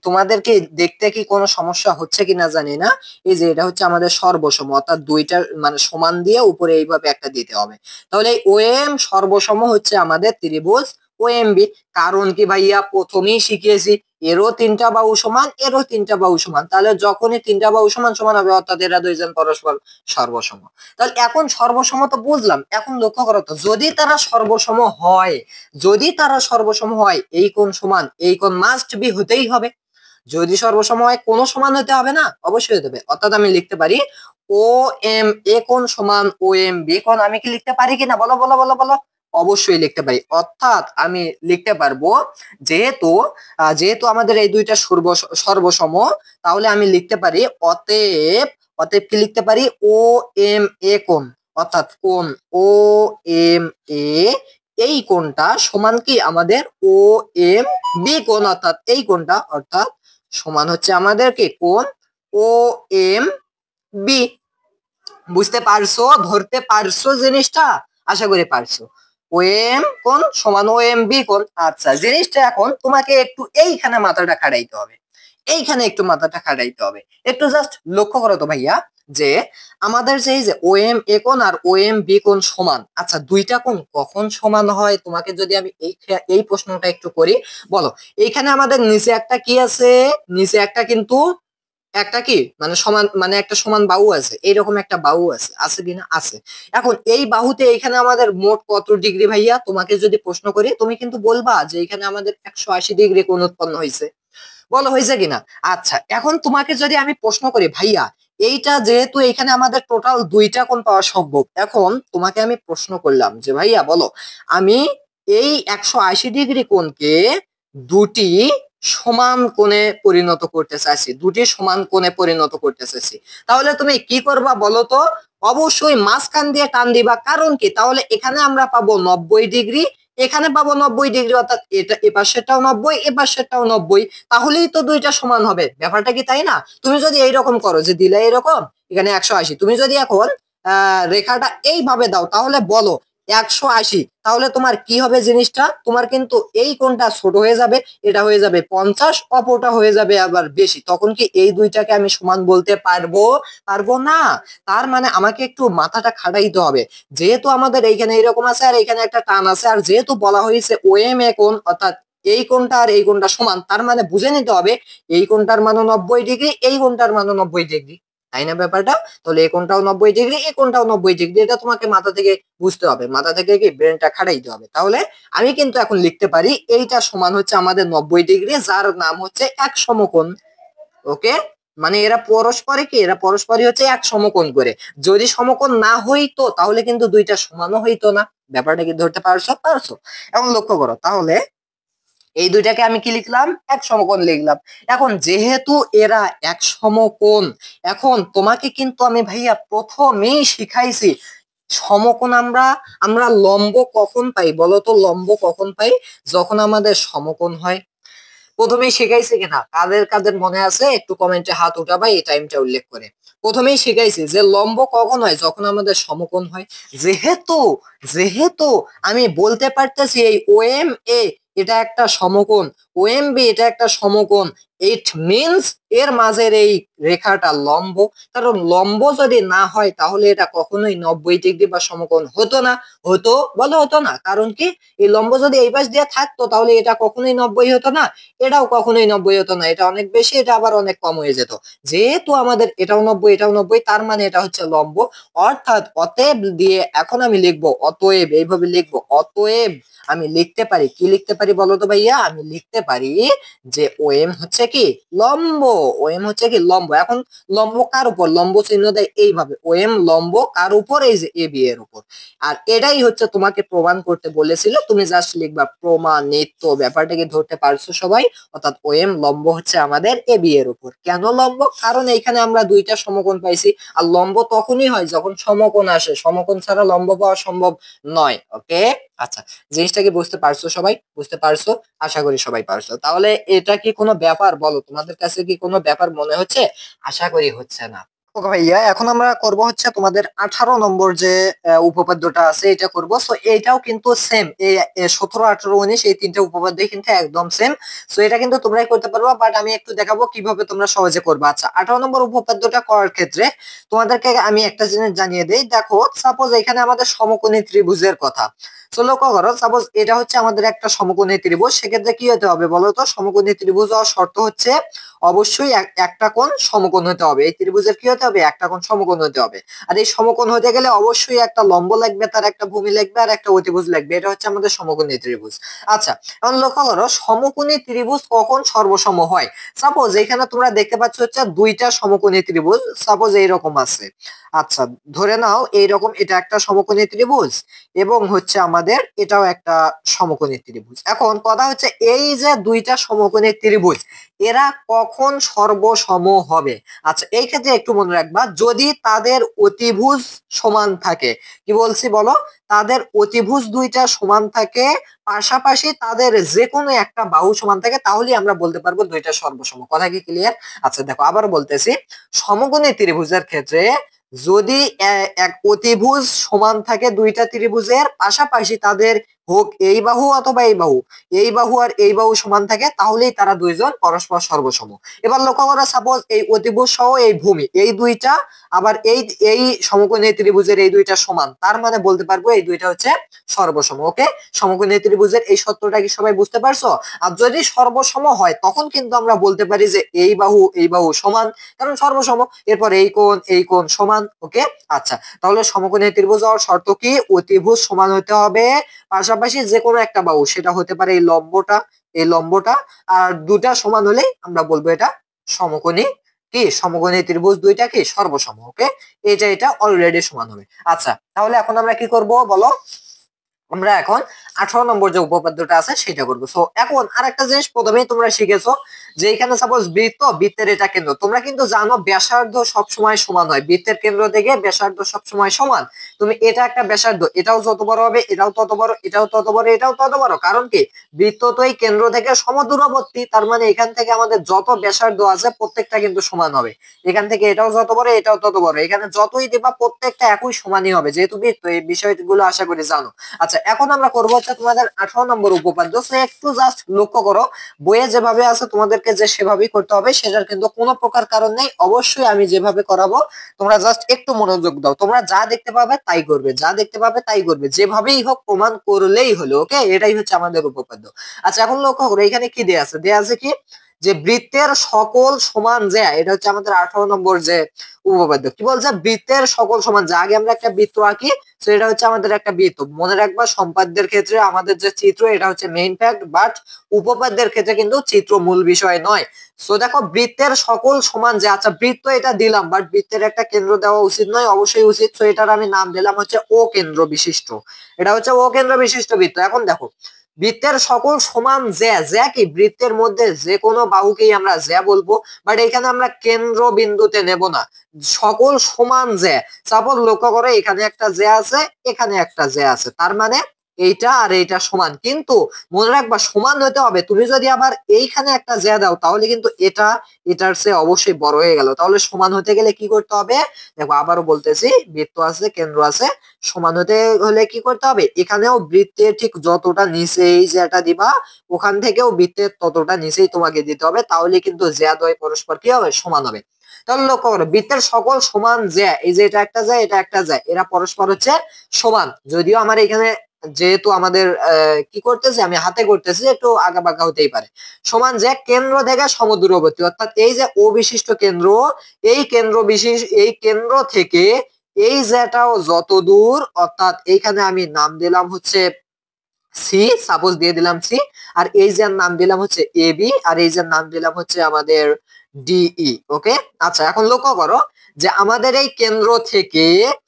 তোমাদের কি দেখতে কি কোনো সমস্যা হচ্ছে কিনা জানি না। এই যে এটা হচ্ছে আমাদের সর্বসম, অর্থাৎ দুইটা মানে সমান দিয়ে উপরে এইভাবে একটা দিতে হবে। তাহলে এই ও এম সর্বসম হচ্ছে আমাদের ত্রিভুজ ও এম বি। কারণ কি ভাইয়া, প্রথমেই শিখিয়েছি এরও তিনটা বাহু সমান, এরও তিনটা বাহু সমান, তাহলে যখনই তিনটা বাহু সমান সমান হবে অর্থাৎ এরা দুইজন পরস্পর সর্বসম। তাহলে এখন সর্বসম তো বুঝলাম, এখন লক্ষ্য করো তো, যদি তারা সর্বসম হয়, যদি তারা সর্বসম হয়, এই কোণ সমান এই কোণ মাস্ট বি হতেই হবে। যদি সর্বসম হয় কোণ সমান হতে হবে না? অবশ্যই হতে হবে। অর্থাৎ আমি লিখতে পারি ও এম এ কোণ সমান ও এম বি কোণ। আমি কি লিখতে পারি কিনা, বলো বলো বলো বলো? অবশ্যই লিখতে পারি। অর্থাৎ আমি লিখতে পারবো, যেহেতু যেহেতু আমাদের এই দুইটা সর্বসম, তাহলে আমি লিখতে পারি অতএব, অতএব কি লিখতে পারি, ও এম এ কোণ, অর্থাৎ কোণ ও এম এ এই কোণটা সমান কি আমাদের ও এম বি কোণ, অর্থাৎ এই কোণটা, অর্থাৎ সমান হচ্ছে আমাদের কি কোণ ও এম বি। বুঝতে পারছো? ধরতে পারছো জিনিসটা? আশা করি পারছো। ও এম কোণ সমান ও এম বি কোণ। আচ্ছা, জিনিসটা এখন তোমাকে একটু এইখানে মাথাটা খাটাইতে হবে, এইখানে একটু মাথাটা খাটাইতে হবে। একটু জাস্ট লক্ষ্য করো তো ভাইয়া, যে আমাদের যে এই যে ও এম এ কোণ আর ও এম বি কোণ সমান, আচ্ছা দুইটা কোণ কখন সমান হয়, তোমাকে যদি আমি এই প্রশ্নটা একটু করি, বলো। এইখানে আমাদের নিচে একটা কি আছে, নিচে একটা কিন্তু একটা কি মানে সমান, মানে একটা সমান বাহু আছে, এইরকম একটা বাহু আছে, আছে কিনা? আছে। এখন এই বাহুতে এখানে আমাদের মোট কত ডিগ্রি ভাইয়া, তোমাকে যদি প্রশ্ন করি তুমি কিন্তু বলবা যে এখানে আমাদের 180 ডিগ্রি কোণ উৎপন্ন হয়েছে। বলো হয়েছে কিনা? আচ্ছা, এখন তোমাকে যদি আমি প্রশ্ন করি ভাইয়া, এইটা যেহেতু এখানে আমাদের টোটাল দুইটা কোণ পাওয়া সম্ভব, এখন তোমাকে আমি প্রশ্ন করলাম যে ভাইয়া বলো, আমি এই 180 ডিগ্রি কোণকে দুটি সমান কোণে পরিণত করতে চাইছি, দুটি সমান কোণে পরিণত করতে চাইছি, তাহলে তুমি কি করবা বলো তো? অবশ্যই মাঝখান দিয়ে টান দিবা। কারণ কি, তাহলে এখানে আমরা পাবো 90 ডিগ্রি, এখানে পাবো 90 ডিগ্রি, অর্থাৎ এটা এপাশেরটাও 90 এপাশেরটাও 90, তাহলেই তো দুইটা সমান হবে। ব্যাপারটা কি তাই না? তুমি যদি এইরকম করো যে দিলে এরকম এখানে 180, তুমি যদি এখন রেখাটা এইভাবে দাও, তাহলে বলো 180, তাহলে তোমার কি হবে জিনিসটা, তোমার কিন্তু এই কোণটা ছোট হয়ে যাবে, এটা হয়ে যাবে 50, অপরটা হয়ে যাবে আবার বেশি। তখন কি এই দুইটাকে আমি সমান বলতে পারবো? পারবো না। তার মানে আমাকে একটু মাথাটা খাটাইতে হবে, যেহেতু আমাদের এইখানে এরকম আছে আর এখানে একটা টান আছে, আর যেহেতু বলা হয়েছে ও এম এ কোণ, অর্থাৎ এই কোণটা আর এই কোণটা সমান, তার মানে বুঝে নিতে হবে এই কোণটার মানও 90 ডিগ্রি, এই কোণটার মানও 90 ডিগ্রি, তাই না ব্যাপারটা? তাহলে এই কোণটাও 90 ডিগ্রি, এই কোণটাও 90 ডিগ্রি, এটা তোমাকে মাথা থেকে বুঝতে হবে, মাথা থেকে কি ব্রেনটা খাটাইতে হবে। তাহলে আমি কিন্তু এখন লিখতে পারি এইটা সমান হচ্ছে আমাদের 90 ডিগ্রি, যার নাম হচ্ছে এক সমকোণ। ওকে, মানে এরা পরস্পরে কি, এরা পরস্পরই হচ্ছে এক সমকোণ করে। যদি সমকোণ না হইতো তাহলে কিন্তু দুইটা সমানও হইতো না। ব্যাপারটা কি ধরতে পারছো? এখন লক্ষ্য করো, তাহলে এই দুইটাকে আমি কি লিখলাম, এক সমকোণ লিখলাম। এখন যেহেতু এরা এক সমকোণ, এখন তোমাকে কিন্তু আমি ভাইয়া প্রথমেই শিখাইছি সমকোণ আমরা আমরা লম্ব কখন পাই বলো তো? লম্ব কখন পাই? যখন আমাদের সমকোণ হয়। প্রথমেই শিখাইছে কিনা, কাদের কাদের মনে আছে একটু কমেন্টে হাত উঠাবা এই টাইমটা উল্লেখ করে। প্রথমেই শিখাইছি যে লম্ব কখন হয়, যখন আমাদের সমকোণ হয়। যেহেতু যেহেতু আমি বলতে পারতেছি এই ওএম এ এটা একটা সমকোণ, ওএম বি এটা একটা সমকোণ, ইট মিনস এর মাঝের এই রেখাটা লম্ব। কারণ লম্ব যদি না হয় তাহলে এটা কখনোই 90 ডিগ্রি বা সমকোণ হতো না। হতো বলো, হতো না। কারণ কি, এই লম্ব যদি এই পাশ দিয়ে থাকতো তাহলে এটা কখনোই 90 হতো না, এটাও কখনোই 90 হতো না, এটা অনেক বেশি, এটা আবার অনেক কম হয়ে যেত। যেহেতু আমাদের এটাও 90 এটাও 90, তার মানে এটা হচ্ছে লম্ব। অর্থাৎ অতএব দিয়ে এখন আমি লিখবো অতএব, এইভাবে লিখবো অতএব। আমি লিখতে পারি কি, লিখতে পারি বলো তো ভাইয়া? আমি লিখতে পারি যে ওএম হচ্ছে কি লম্ব, ওএম হচ্ছে কি লম্ব। এখন লম্ব কার উপর? লম্ব চিহ্ন দেয় এইভাবে, ওএম লম্ব কার উপর? এই যে এ বি এর উপর। আর এটাই হচ্ছে তোমাকে প্রমাণ করতে বলেছিল, তুমি জাস্ট লিখবা প্রমাণিত। ব্যাপারটাকে ধরতে পারছো সবাই? অর্থাৎ ওএম লম্ব হচ্ছে আমাদের এ বি এর উপর। কেন লম্ব? কারণ এখানে আমরা দুইটা সমকোণ পাইছি, আর লম্ব তখনই হয় যখন সমকোণ আসে, সমকোণ ছাড়া লম্ব পাওয়া সম্ভব নয়। ওকে, আচ্ছা, জিনিসটা কি বুঝতে পারছো সবাই? বুঝতে পারছো? আশা করি সবাই পারছো। তাহলে এটা কি কোনো ব্যাপার বলো, তোমাদের কাছে কি কোনো ব্যাপার মনে হচ্ছে? আশা করি হচ্ছে না। ওকে ভাইয়া, এখন আমরা করব হচ্ছে তোমাদের 18 নম্বর যে উপপাদ্যটা আছে এটা করব। সো এইটাও কিন্তু সেম, এই 17, 18, 19 এই তিনটা উপপাদ্য কিন্তু একদম সেম। সো এটা কিন্তু তোমরাই করতে পারবা, বাট আমি একটু দেখাবো কিভাবে তোমরা সহজে করবে। আচ্ছা, 18 নম্বর উপপাদ্যটা করার ক্ষেত্রে তোমাদেরকে আমি একটা জিনিস জানিয়ে দেই। দেখো, সাপোজ এখানে আমাদের সমকোণী ত্রিভুজের কথা। সো লক্ষ্য করো, সাপোজ এটা হচ্ছে আমাদের একটা সমকোণী ত্রিভুজ, সেক্ষেত্রে কি হতে হবে বলো তো? সমকোণী ত্রিভুজ হওয়ার শর্ত হচ্ছে অবশ্যই একটা কোণ সমকোণ হতে হবে। এই ত্রিভুজের কি হতে হবে? একটা কোণ সমকোণ হতে হবে। আর এই সমকোণ হতে গেলে অবশ্যই একটা লম্ব লাগবে, তার একটা ভূমি লাগবে, আর একটা অতিভুজ লাগবে। এটা হচ্ছে আমাদের সমকোণী ত্রিভুজ। আচ্ছা, এখন লক্ষ্য করো সমকোণী ত্রিভুজ কখন সর্বসম হয়। সাপোজ এখানে তোমরা দেখতে পাচ্ছ হচ্ছে দুইটা সমকোণী ত্রিভুজ, সাপোজ এইরকম আছে। আচ্ছা, ধরে নাও এইরকম এটা একটা সমকোণী ত্রিভুজ, এবং হচ্ছে আমাদের এটাও একটা সমকোণী ত্রিভুজ। এখন কথা হচ্ছে এই যে দুইটা সমকোণী ত্রিভুজ, এরা কখন সর্বসম হবে? আচ্ছা, এই ক্ষেত্রে একটু মনে রাখবা, যদি তাদের অতিভুজ সমান থাকে। কি বলছি বলো? তাদের অতিভুজ দুইটা সমান থাকে, পাশাপাশি তাদের যে কোনো একটা বাহু সমান থাকে, তাহলে আমরা বলতে পারবো দুইটা সর্বসম। কথা কি ক্লিয়ার? আচ্ছা দেখো, আবার বলতেছি, সমকোণী ত্রিভুজের ক্ষেত্রে যদি এক অতিভুজ সমান থাকে দুইটা ত্রিভুজের, পাশাপাশি তাদের হোক এই বাহু অথবা এই বাহু, এই বাহু আর এই বাহু সমান থাকে, তাহলেই তারা দুইজন পরস্পর সর্বসম। এবার লক্ষ্য করো, সাপোজ এই অতিভুজ সহ এই ভূমি, এই দুইটা আবার এই এই সমকোণী ত্রিভুজের এই দুইটা সমান, তার মানে বলতে পারবো এই দুইটা হচ্ছে সর্বসম। ওকে, সমকোণী ত্রিভুজের এই সত্যটা কি সবাই বুঝতে পারছো? আর যদি সর্বসম হয় তখন কিন্তু আমরা বলতে পারি যে এই বাহু সমান, কারণ সর্বসম। এরপর এই কোণ সমান। ওকে, আচ্ছা, তাহলে সমকোণী ত্রিভুজ হওয়ার শর্ত কি? অতিভুজ সমান হতে হবে, পাশাপাশি যে কোনো একটা বাহু, সেটা হতে পারে এই লম্বটা, আর দুটা সমান হলে আমরা বলবো এটা সমকোণী। কি সমকোণী ত্রিভুজ দুইটা কি সর্বসম। ওকে, এটা অলরেডি সমান হবে। আচ্ছা, তাহলে এখন আমরা কি করব বলো? আমরা এখন 18 নম্বর যে উপপাদ্যটা আছে সেটা করবো। সো এখন আরেকটা জিনিস প্রথমেই তোমরা শিখেছো যে এখানে সাপোজ বৃত্ত, বৃত্তের এটা কেন্দ্র। তোমরা কিন্তু জানো ব্যাসার্ধ সবসময় সমান হয়, বৃত্তের কেন্দ্র থেকে ব্যাসার্ধ সবসময় সমান। তুমি এটা একটা ব্যাসার্ধ, এটাও যত বড় হবে, এটাও তত বড়, এটাও তত বড়, এটাও তত বড়। কারণ কি, বৃত্ত তো এই কেন্দ্র থেকে সমদূরবর্তী, তার মানে এখান থেকে আমাদের যত ব্যাসার্ধ আছে প্রত্যেকটা কিন্তু সমান হবে। এখান থেকে এটাও যত বড়, এটাও তত বড়, এখানে যতই দিবা প্রত্যেকটা একই সমানই হবে, যেহেতু বৃত্ত। এই বিষয়গুলো আশা করি জানো। আচ্ছা, এখন আমরা করবো হচ্ছে তোমাদের 18 নম্বর উপপাদ্য। একটু জাস্ট লক্ষ্য করো, বইয়ে যেভাবে আছে তোমাদের তোমাদেরকে যে সেভাবেই করতে হবে সেটার কিন্তু কোনো প্রকার কারণ নেই। অবশ্যই আমি যেভাবে করাবো তোমরা জাস্ট একটু মনোযোগ দাও, তোমরা যা দেখতে পাবে তাই করবে, যা দেখতে পাবে তাই করবে, যেভাবেই হোক প্রমাণ করলেই হলো। ওকে, এটাই হচ্ছে আমাদের উপপাদ্য। আচ্ছা এখন লক্ষ্য করো এখানে কি দেয়া আছে, দেয়া আছে কি যে বৃত্তের সকল সমান যে, এটা হচ্ছে আমাদের 18 নম্বর যে উপপাদ্য। কি বলছে, বৃত্তের সকল সমান যে, আগে আমরা একটা বৃত্ত আঁকি, তো এটা হচ্ছে আমাদের একটা বৃত্ত। মনে রাখবা সম্পাদ্যের ক্ষেত্রে আমাদের যে চিত্র এটা হচ্ছে মেইন ফ্যাক্ট, বাট উপপাদ্যের ক্ষেত্রে কিন্তু চিত্র মূল বিষয় নয়। সো দেখো বৃত্তের সকল সমান যে, আচ্ছা বৃত্ত এটা দিলাম, বাট বৃত্তের একটা কেন্দ্র দেওয়া উচিত নয়, অবশ্যই উচিত। সো এটার আমি নাম দিলাম হচ্ছে ও কেন্দ্র বিশিষ্ট, এটা হচ্ছে ও কেন্দ্র বিশিষ্ট বৃত্ত। এখন দেখো বৃত্তের সকল সমান যে, যে কি বৃত্তের মধ্যে যে কোনো বাহুকেই আমরা যে বলবো, বাট এখানে আমরা কেন্দ্র বিন্দুতে নেব না, সকল সমান যে। সাপোজ লক্ষ্য করে এখানে একটা যে আছে, এখানে একটা যে আছে, তার মানে এইটা আর এইটা সমান, কিন্তু মনে রাখবা সমান হতে হবে। তুমি যদি আবার এইখানে একটা যে দাও তাহলে কিন্তু এটা এটার চেয়ে অবশ্যই বড় হয়ে গেল। তাহলে সমান হতে গেলে কি করতে হবে, দেখো আবারও বলতেছি, বৃত্ত আছে কেন্দ্র আছে, সমান হতে হলে কি করতে হবে, এখানেও বৃত্তের ঠিক যতটা নিচেই যেটা দিবা ওখান থেকেও বৃত্তের ততটা নিচেই তোমাকে দিতে হবে, তাহলে কিন্তু জ্যাদ্বয় পরস্পর কি হবে, সমান হবে। তাহলে লক্ষ্য করো বৃত্তের সকল সমান যে, এই যে এটা একটা যায় এটা একটা যায়, এরা পরস্পর হচ্ছে সমান। যদিও আমার এখানে যেহেতু আমাদের কি করতেছে, আমি হাতে করতেছি, একটু আগা বাঁকা হতেই পারে। সমান যে কেন্দ্র থেকে সমদূরবর্তী, অর্থাৎ এই যে ও বিশিষ্ট কেন্দ্র, এই কেন্দ্র বিশেষ, এই কেন্দ্র থেকে এই যেটাও যত দূর, অর্থাৎ এইখানে আমি নাম দিলাম হচ্ছে সি, সাপোজ দিয়ে দিলাম সি, আর এই যে নাম দিলাম হচ্ছে এ বি, আর এই যে নাম দিলাম হচ্ছে আমাদের ডিই। ওকে, আচ্ছা এখন লক্ষ্য করো যে আমাদের এই কেন্দ্র থেকে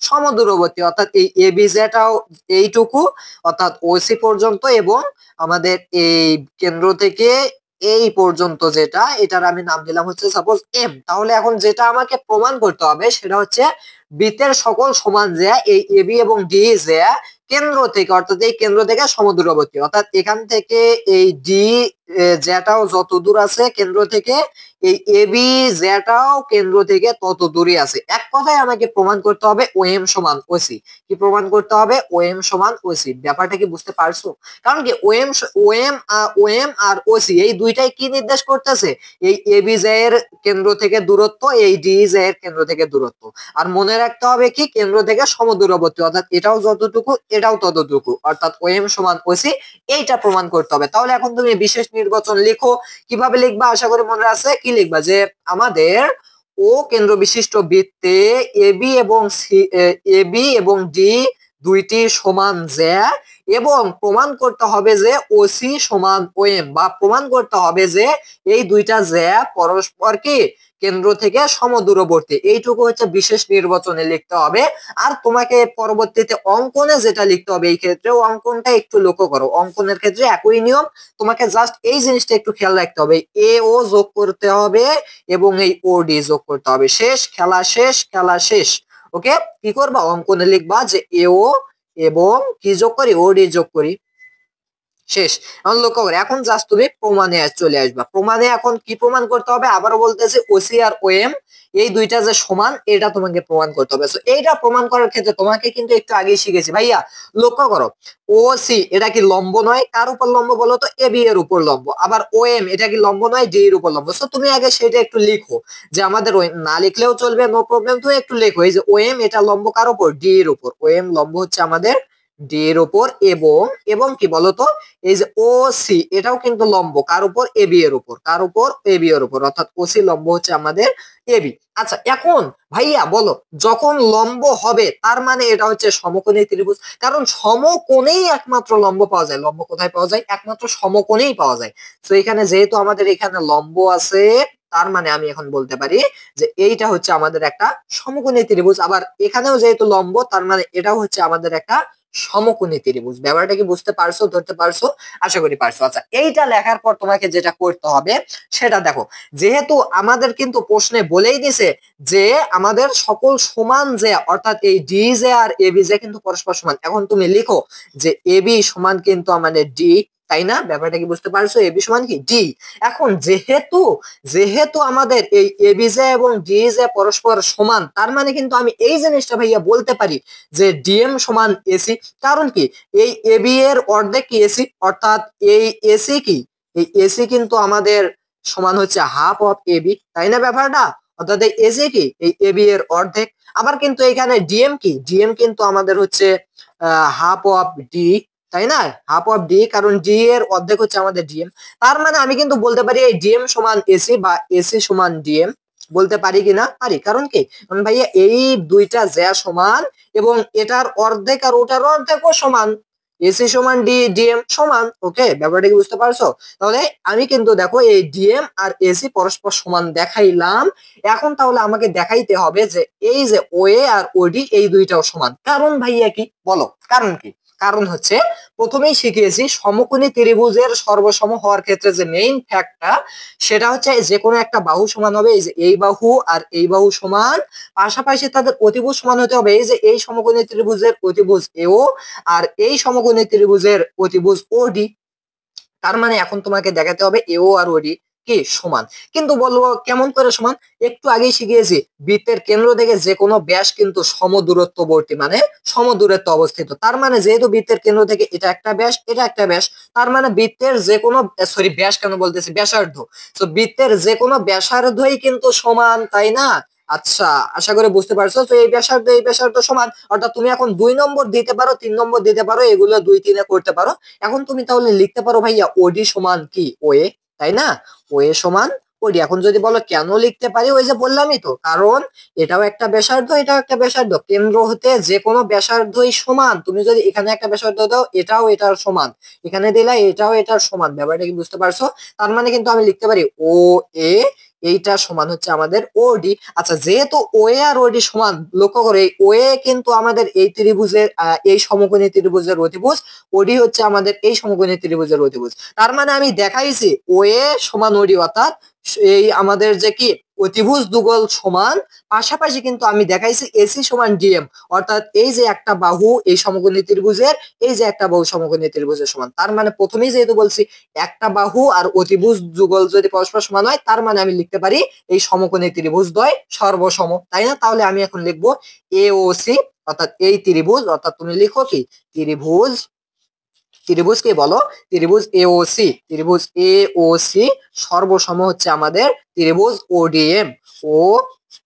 সমদূরবর্তী, অর্থাৎ এই এ বি যেটাও এইটুকু, অর্থাৎ ওসি পর্যন্ত, এবং আমাদের এই কেন্দ্র থেকে এই পর্যন্ত যেটা, এটার আমি নাম দিলাম হচ্ছে সাপোজ এম। তাহলে এখন যেটা আমাকে প্রমাণ করতে হবে সেটা হচ্ছে বৃত্তের সকল সমান যে, এই এ বি এবং ডি যে কেন্দ্র থেকে, অর্থাৎ এই কেন্দ্র থেকে সমদূরবর্তী, অর্থাৎ এখান থেকে এই ডি যেটাও যত দূর আছে কেন্দ্র থেকে, এই এ বি যেটাও কেন্দ্র থেকে তত দূরে আছে। এক কথায় আমাকে প্রমাণ করতে হবে ও এম সমান ওসি। কি প্রমাণ করতে হবে, ও এম সমান ওসি। ব্যাপারটা কি বুঝতে পারছো? কারণ কি ও এম আর ওসি এই দুইটাই কি নির্দেশ করতেছে, এই এ বি এর কেন্দ্র থেকে দূরত্ব, এই ডি এর কেন্দ্র থেকে দূরত্ব। আর মনে রাখতে হবে কি, কেন্দ্র থেকে সমদূরবর্তী, অর্থাৎ এটাও যতটুকু এটাও ততটুকু, অর্থাৎ ও এম সমান ওসি, এইটা প্রমাণ করতে হবে। তাহলে এখন তুমি বিশেষ নির্বাচন লিখো। কিভাবে লিখবা, আশা করি মনে আছে। কি লিখবা, যে আমাদের ও কেন্দ্র বিশিষ্ট বৃত্তে এবি এবং এবি এবং ডি দুইটি সমান যে, এবং প্রমাণ করতে হবে যে ওসি সমান ওএম, বা প্রমাণ করতে হবে যে এই দুইটা যে পরস্পর কি কেন্দ্র থেকে সমদূরবর্তী। এইটুকু হচ্ছে বিশেষ নির্বাচনে লিখতে হবে। আর তোমাকে পরবর্তীতে অঙ্কনে যেটা লিখতে হবে, এই ক্ষেত্রে অঙ্কনটা একটু লক্ষ্য করো, অঙ্কনের ক্ষেত্রে একই নিয়ম, তোমাকে জাস্ট এই জিনিসটা একটু খেয়াল রাখতে হবে, এ ও যোগ করতে হবে এবং এই ও ডি যোগ করতে হবে। শেষ, খেলা শেষ, খেলা শেষ। ওকে, কি করবা, অঙ্কনে লিখবা যে এ ও এবং কি যোগ করি, ও ডি যোগ করি, শেষ। এখন লক্ষ্য করে এখন জাস্ট তুমি প্রমাণে চলে আসবা। প্রমাণে এখন কি প্রমাণ করতে হবে, আবারও বলতেছে ওসি আর ওএম এই দুইটা যে সমান, এটা তোমাকে প্রমাণ করতে হবে। এইটা প্রমাণ করার ক্ষেত্রে তোমাকে কিন্তু একটু আগে শিখেছি ভাইয়া, লক্ষ্য করো ওসি এটা কি লম্ব নয়, কার উপর লম্ব বলো তো, এ বি এর উপর লম্ব। আবার ওএম এটা কি লম্ব নয়, ডি এর উপর লম্ব। সো তুমি আগে সেটা একটু লিখো, যে আমাদের ওএম না লিখলেও চলবে, নো প্রবলেম, তুমি একটু লেখো এই যে ওএম এটা লম্ব কার উপর, ডি এর উপর। ওএম লম্ব হচ্ছে আমাদের ডি এর উপর, এবং এবং কি বলতো, এই যে ও সি এটাও কিন্তু লম্ব কার উপর, এ বি এর উপর। কার উপর, এ বি এর উপর, অর্থাৎ ও সি লম্ব হচ্ছে আমাদের এ বি। আচ্ছা এখন ভাইয়া বলো, যখন লম্ব হবে তার মানে এটা হচ্ছে সমকোণী ত্রিভুজ, কারণ সমকোণেই একমাত্র লম্ব পাওয়া যায়। লম্ব কোথায় পাওয়া যায়, একমাত্র সমকোণেই পাওয়া যায়। তো এখানে যেহেতু আমাদের এখানে লম্ব আছে, তার মানে আমি এখন বলতে পারি যে এইটা হচ্ছে আমাদের একটা সমকোণী ত্রিভুজ। আবার এখানেও যেহেতু লম্ব, তার মানে এটাও হচ্ছে আমাদের একটা সমকোণী ত্রিভুজ। ব্যাপারটা কি বুঝতে পারছো, ধরতে পারছো? আশা করি পারছো। আচ্ছা এইটা লেখার পর তোমাকে যেটা করতে হবে সেটা দেখো, যেহেতু আমাদের কিন্তু প্রশ্নে বলেই দিছে যে আমাদের সকল সমান যে, অর্থাৎ এই D J R A B J কিন্তু পরস্পর সমান। এখন তুমি লিখো যে এ বি সমান কিন্তু আমাদের ডি, তাই না? ব্যাপারটা কি বুঝতে পারছো, এ বি সমান কি ডি। এখন যেহেতু যেহেতু আমাদের এই এ বি জে এবং ডি জে পরস্পর সমান, তার মানে কিন্তু আমি এই জিনিসটা ভাইয়া বলতে পারি যে ডিএম সমান এসি। কারণ কি, এই এবি এর অর্ধেক কি এসি, অর্থাৎ এই এসি কি, এই এসি কিন্তু আমাদের সমান হচ্ছে হাফ অফ এবি, তাই না ব্যাপারটা? অর্থাৎ এই এসি কি, এই এবি এর অর্ধেক। আবার কিন্তু এখানে ডিএম কি, ডিএম কিন্তু আমাদের হচ্ছে হাফ অফ ডি, তাই না? হাফ অফ ডি, কারণ ডি এর অর্ধেক হচ্ছে আমাদের ডিএম। তার মানে আমি কিন্তু বলতে পারি এই ডিএম সমান এসি বা এসি সমান ডিএম, বলতে পারি কিনা? পারি। কারণ কি, কারণ ভাইয়া এই দুইটা জ্যা সমান এবং এটার অর্ধেক আর ওটার অর্ধেকও সমান, এসি সমান ডি, ডিএম সমান। ওকে, ব্যাপারটা কি বুঝতে পারছো? তাহলে আমি কিন্তু দেখো এই ডিএম আর এসি পরস্পর সমান দেখাইলাম। এখন তাহলে আমাকে দেখাইতে হবে যে এই যে ওএ আর ওডি এই দুইটাও সমান। কারণ ভাইয়া কি বলো, কারণ কি? কারণ হচ্ছে প্রথমেই শিখিয়েছি সমকোণী ত্রিভুজের সর্বসম হওয়ার ক্ষেত্রে যে মেইন ফ্যাক্টটা, সেটা হচ্ছে যে কোনো একটা বাহু সমান হবে এই যে এই বাহু আর এই বাহু সমান, পাশাপাশি তাদের অতিভুজ সমান হতে হবে এই যে এই সমকোণী ত্রিভুজের অতিভুজ এও আর এই সমকোণী ত্রিভুজের অতিভুজ ওডি। তার মানে এখন তোমাকে দেখাতে হবে এও আর ওডি কি সমান। কিন্তু বলবো কেমন করে সমান? একটু আগেই শিখিয়েছি বৃত্তের কেন্দ্র থেকে যে কোনো ব্যাস কিন্তু সমদূরত্ববর্তী, মানে সমদূরত্বে অবস্থিত। তার মানে যেহেতু বৃত্তের কেন্দ্র থেকে এটা একটা ব্যাস, এটা একটা ব্যাস, তার মানে বৃত্তের যে কোনো, সরি ব্যাস কেন বলতেছি, ব্যাসার্ধ। তো বৃত্তের যে কোনো ব্যাসার্ধই কিন্তু সমান, তাই না? আচ্ছা, আশা করি বুঝতে পারছো। তো এই ব্যাসার্ধ এই ব্যাসার্ধ সমান, অর্থাৎ তুমি এখন 2 নম্বর দিতে পারো, 3 নম্বর দিতে পারো, এগুলো 2 3 করতে পারো। এখন তুমি তাহলে লিখতে পারো ভাইয়া ওডি সমান কি ওএ, তাই না? ওএ সমান ওডি। এখন যদি বলো কেন লিখতে পারি, ওই যে বললামই তো, কারণ এটাও একটা ব্যাসার্ধ, এটাও একটা ব্যাসার্ধ, কেন্দ্র হতে যে কোনো ব্যাসার্ধই সমান। তুমি যদি এখানে একটা ব্যাসার্ধ দাও, এটাও এটার সমান, এখানে দিলা এটাও এটার সমান। ব্যাপারটা কি বুঝতে পারছো? তার মানে কিন্তু আমি লিখতে পারি ও এ এইটা সমান হচ্ছে আমাদের ওডি। আচ্ছা, যেহেতু ওএ আর ওডি সমান, লক্ষ্য করে এই ওএ কিন্তু আমাদের এই ত্রিভুজের এই সমকোণী ত্রিভুজের অতিভুজ, ওডি হচ্ছে আমাদের এই সমকোণী ত্রিভুজের অতিভুজ। তার মানে আমি দেখাইছি ওএ সমান ওডি, অর্থাৎ এই আমাদের যে কি অতিভুজ যুগল সমান, পাশাপাশি কিন্তু আমি দেখাইছি এসি সমান ডিএম, অর্থাৎ এই যে একটা বাহু এই সমকোণী ত্রিভুজের, এই যে একটা বাহু সমকোণী ত্রিভুজের সমান। তার মানে প্রথমেই যেহেতু বলছি একটা বাহু আর অতিভুজ যুগল যদি পরস্পর সমান হয়, তার মানে আমি লিখতে পারি এই সমকোণী ত্রিভুজ দ্বয় সর্বসম, তাই না? তাহলে আমি এখন লিখবো এ ও সি, অর্থাৎ এই ত্রিভুজ, অর্থাৎ তুমি লিখো কি ত্রিভুজ, ত্রিভুজ কি বলো, ত্রিভুজ এওসি, ত্রিভুজ এওসি সর্বসম হচ্ছে আমাদের ত্রিভুজ ওডিএম, ও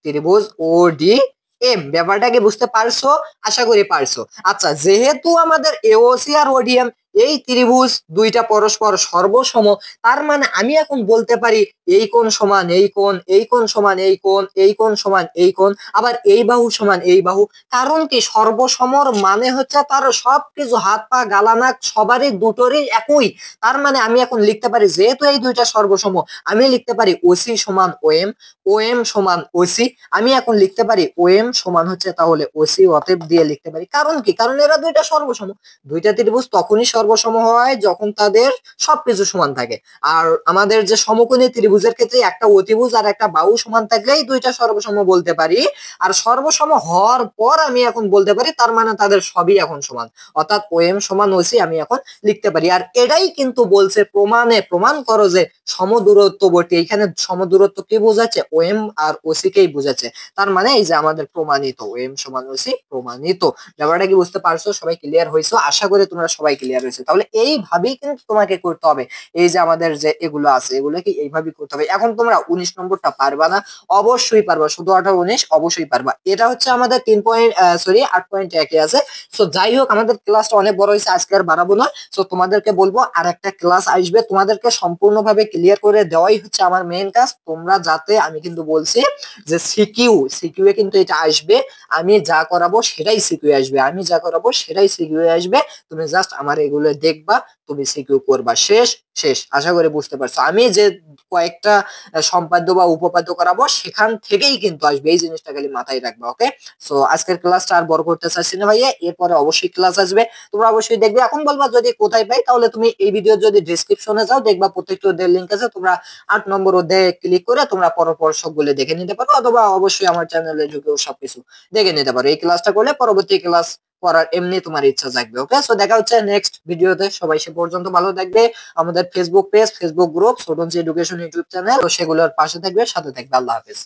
ত্রিভুজ ওডিএম। ব্যাপারটা কি বুঝতে পারছো? আশা করি পারছো। আচ্ছা, যেহেতু আমাদের এওসি আর ওডিএম এই ত্রিভুজ দুইটা পরস্পর সর্বসম, তার মানে আমি এখন বলতে পারি এই কোণ সমান এই কোণ, এই কোণ সমান এই কোণ, এই কোণ সমান এই কোণ, আবার এই বাহু সমান এই বাহু। কারণ কি, সর্বসমর মানে হচ্ছে তার সবকিছু হাত পা গালা নাক সবারই দুটোরই একই। তার মানে আমি এখন লিখতে পারি যেহেতু এই দুইটা সর্বসম, আমি লিখতে পারি ওসি সমান ওএম, ওএম সমান ওসি। আমি এখন লিখতে পারি ওএম সমান হচ্ছে তাহলে ওসি, অতএব দিয়ে লিখতে পারি। কারণ কি, কারণ এরা দুইটা সর্বসম। দুইটা ত্রিভুজ তখনই সর্বসম হয় যখন তাদের সবকিছু সমান থাকে। আর আমাদের যে সমকোণী ত্রিভুজের ক্ষেত্রে একটা অতিভুজ আর একটা বাহু সমান থাকলেই দুইটা সর্বসম বলতে পারি। আর সর্বসম হওয়ার পর আমি এখন বলতে পারি তার মানে তাদের সবই এখন সমান, অর্থাৎ ওএম সমান ওসি আমি এখন লিখতে পারি। আর এটাই কিন্তু বলছে প্রমাণে, প্রমাণ করো যে সমদূরত্ববর্তী, এখানে সমদূরত্ব কি বোঝাচ্ছে? ওএম আর ওসি কেই বোঝাচ্ছে। তার মানে এই যে আমাদের প্রমাণিত ওএম সমান ওসি প্রমাণিত। ব্যাপারটা কি বুঝতে পারছো? সবাই ক্লিয়ার হয়েছো? আশা করি তোমরা সবাই ক্লিয়ার হয়েছে। তাহলে এইভাবেই কিন্তু তোমাকে করতে হবে। এই যে আমাদের যে এগুলো আছে, এগুলো কি এইভাবেই করতে হবে। এখন তোমরা 19 নম্বরটা পারবা না? অবশ্যই পারবা, শুধু 18 19 অবশ্যই পারবা। এটা হচ্ছে আমাদের 8.1 আছে। সো যাই হোক, আমাদের ক্লাসটা অনেক বড় হয়েছে, আজকে আর বাড়াবো না। সো তোমাদেরকে বলবো আর একটা ক্লাস আসবে, তোমাদেরকে সম্পূর্ণভাবে ক্লিয়ার করে দেওয়াই হচ্ছে আমার মেইন কাজ। তোমরা যাতে, আমি কিন্তু বলছি যে সিকিউ, সিকিউ এ কিন্তু এটা আসবে, আমি যা করাবো সেটাই সিকিউ আসবে, আমি যা করাবো সেটাই সিকিউ আসবে। তুমি জাস্ট আমার এগুলো দেখবা, তুমি সিকিউ করবা, শেষ শেষ। আশা করি বুঝতে পারছো। আমি যে কয়েকটা সম্পাদ্য বা উপপাদ্য করাবো সেখান থেকেই কিন্তু আসবে, এই জিনিসটা খালি মাথায় রাখবা। ওকে, সো আজকের ক্লাসটা আর বড় করতে চাচ্ছি না ভাইয়া, এরপরে অবশ্যই ক্লাস আসবে, তোমরা অবশ্যই দেখবে। এখন বলবা যদি কোথায় পাই, তাহলে তুমি এই ভিডিও যদি ডেসক্রিপশনে যাও, দেখবা প্রত্যেকটা অধ্যায়ের লিংক আছে, তোমরা 8 নম্বর অধ্যায়ে ক্লিক করে তোমরা পরপর সবগুলো দেখে নিতে পারো, অথবা অবশ্যই আমার চ্যানেলে ঢুকেও সবকিছু দেখে নিতে পারো। এই ক্লাসটা করলে পরবর্তী ক্লাস করার এমনি তোমার ইচ্ছা জাগবে। ওকে, সো দেখা হচ্ছে নেক্সট ভিডিওতে। সবাই সে পর্যন্ত ভালো থাকবে। আমাদের Facebook page, Facebook group, students education YouTube channel, তো সেগুলোর পাশে থাকবে, সাথে থাকবে। আল্লাহ হাফেজ।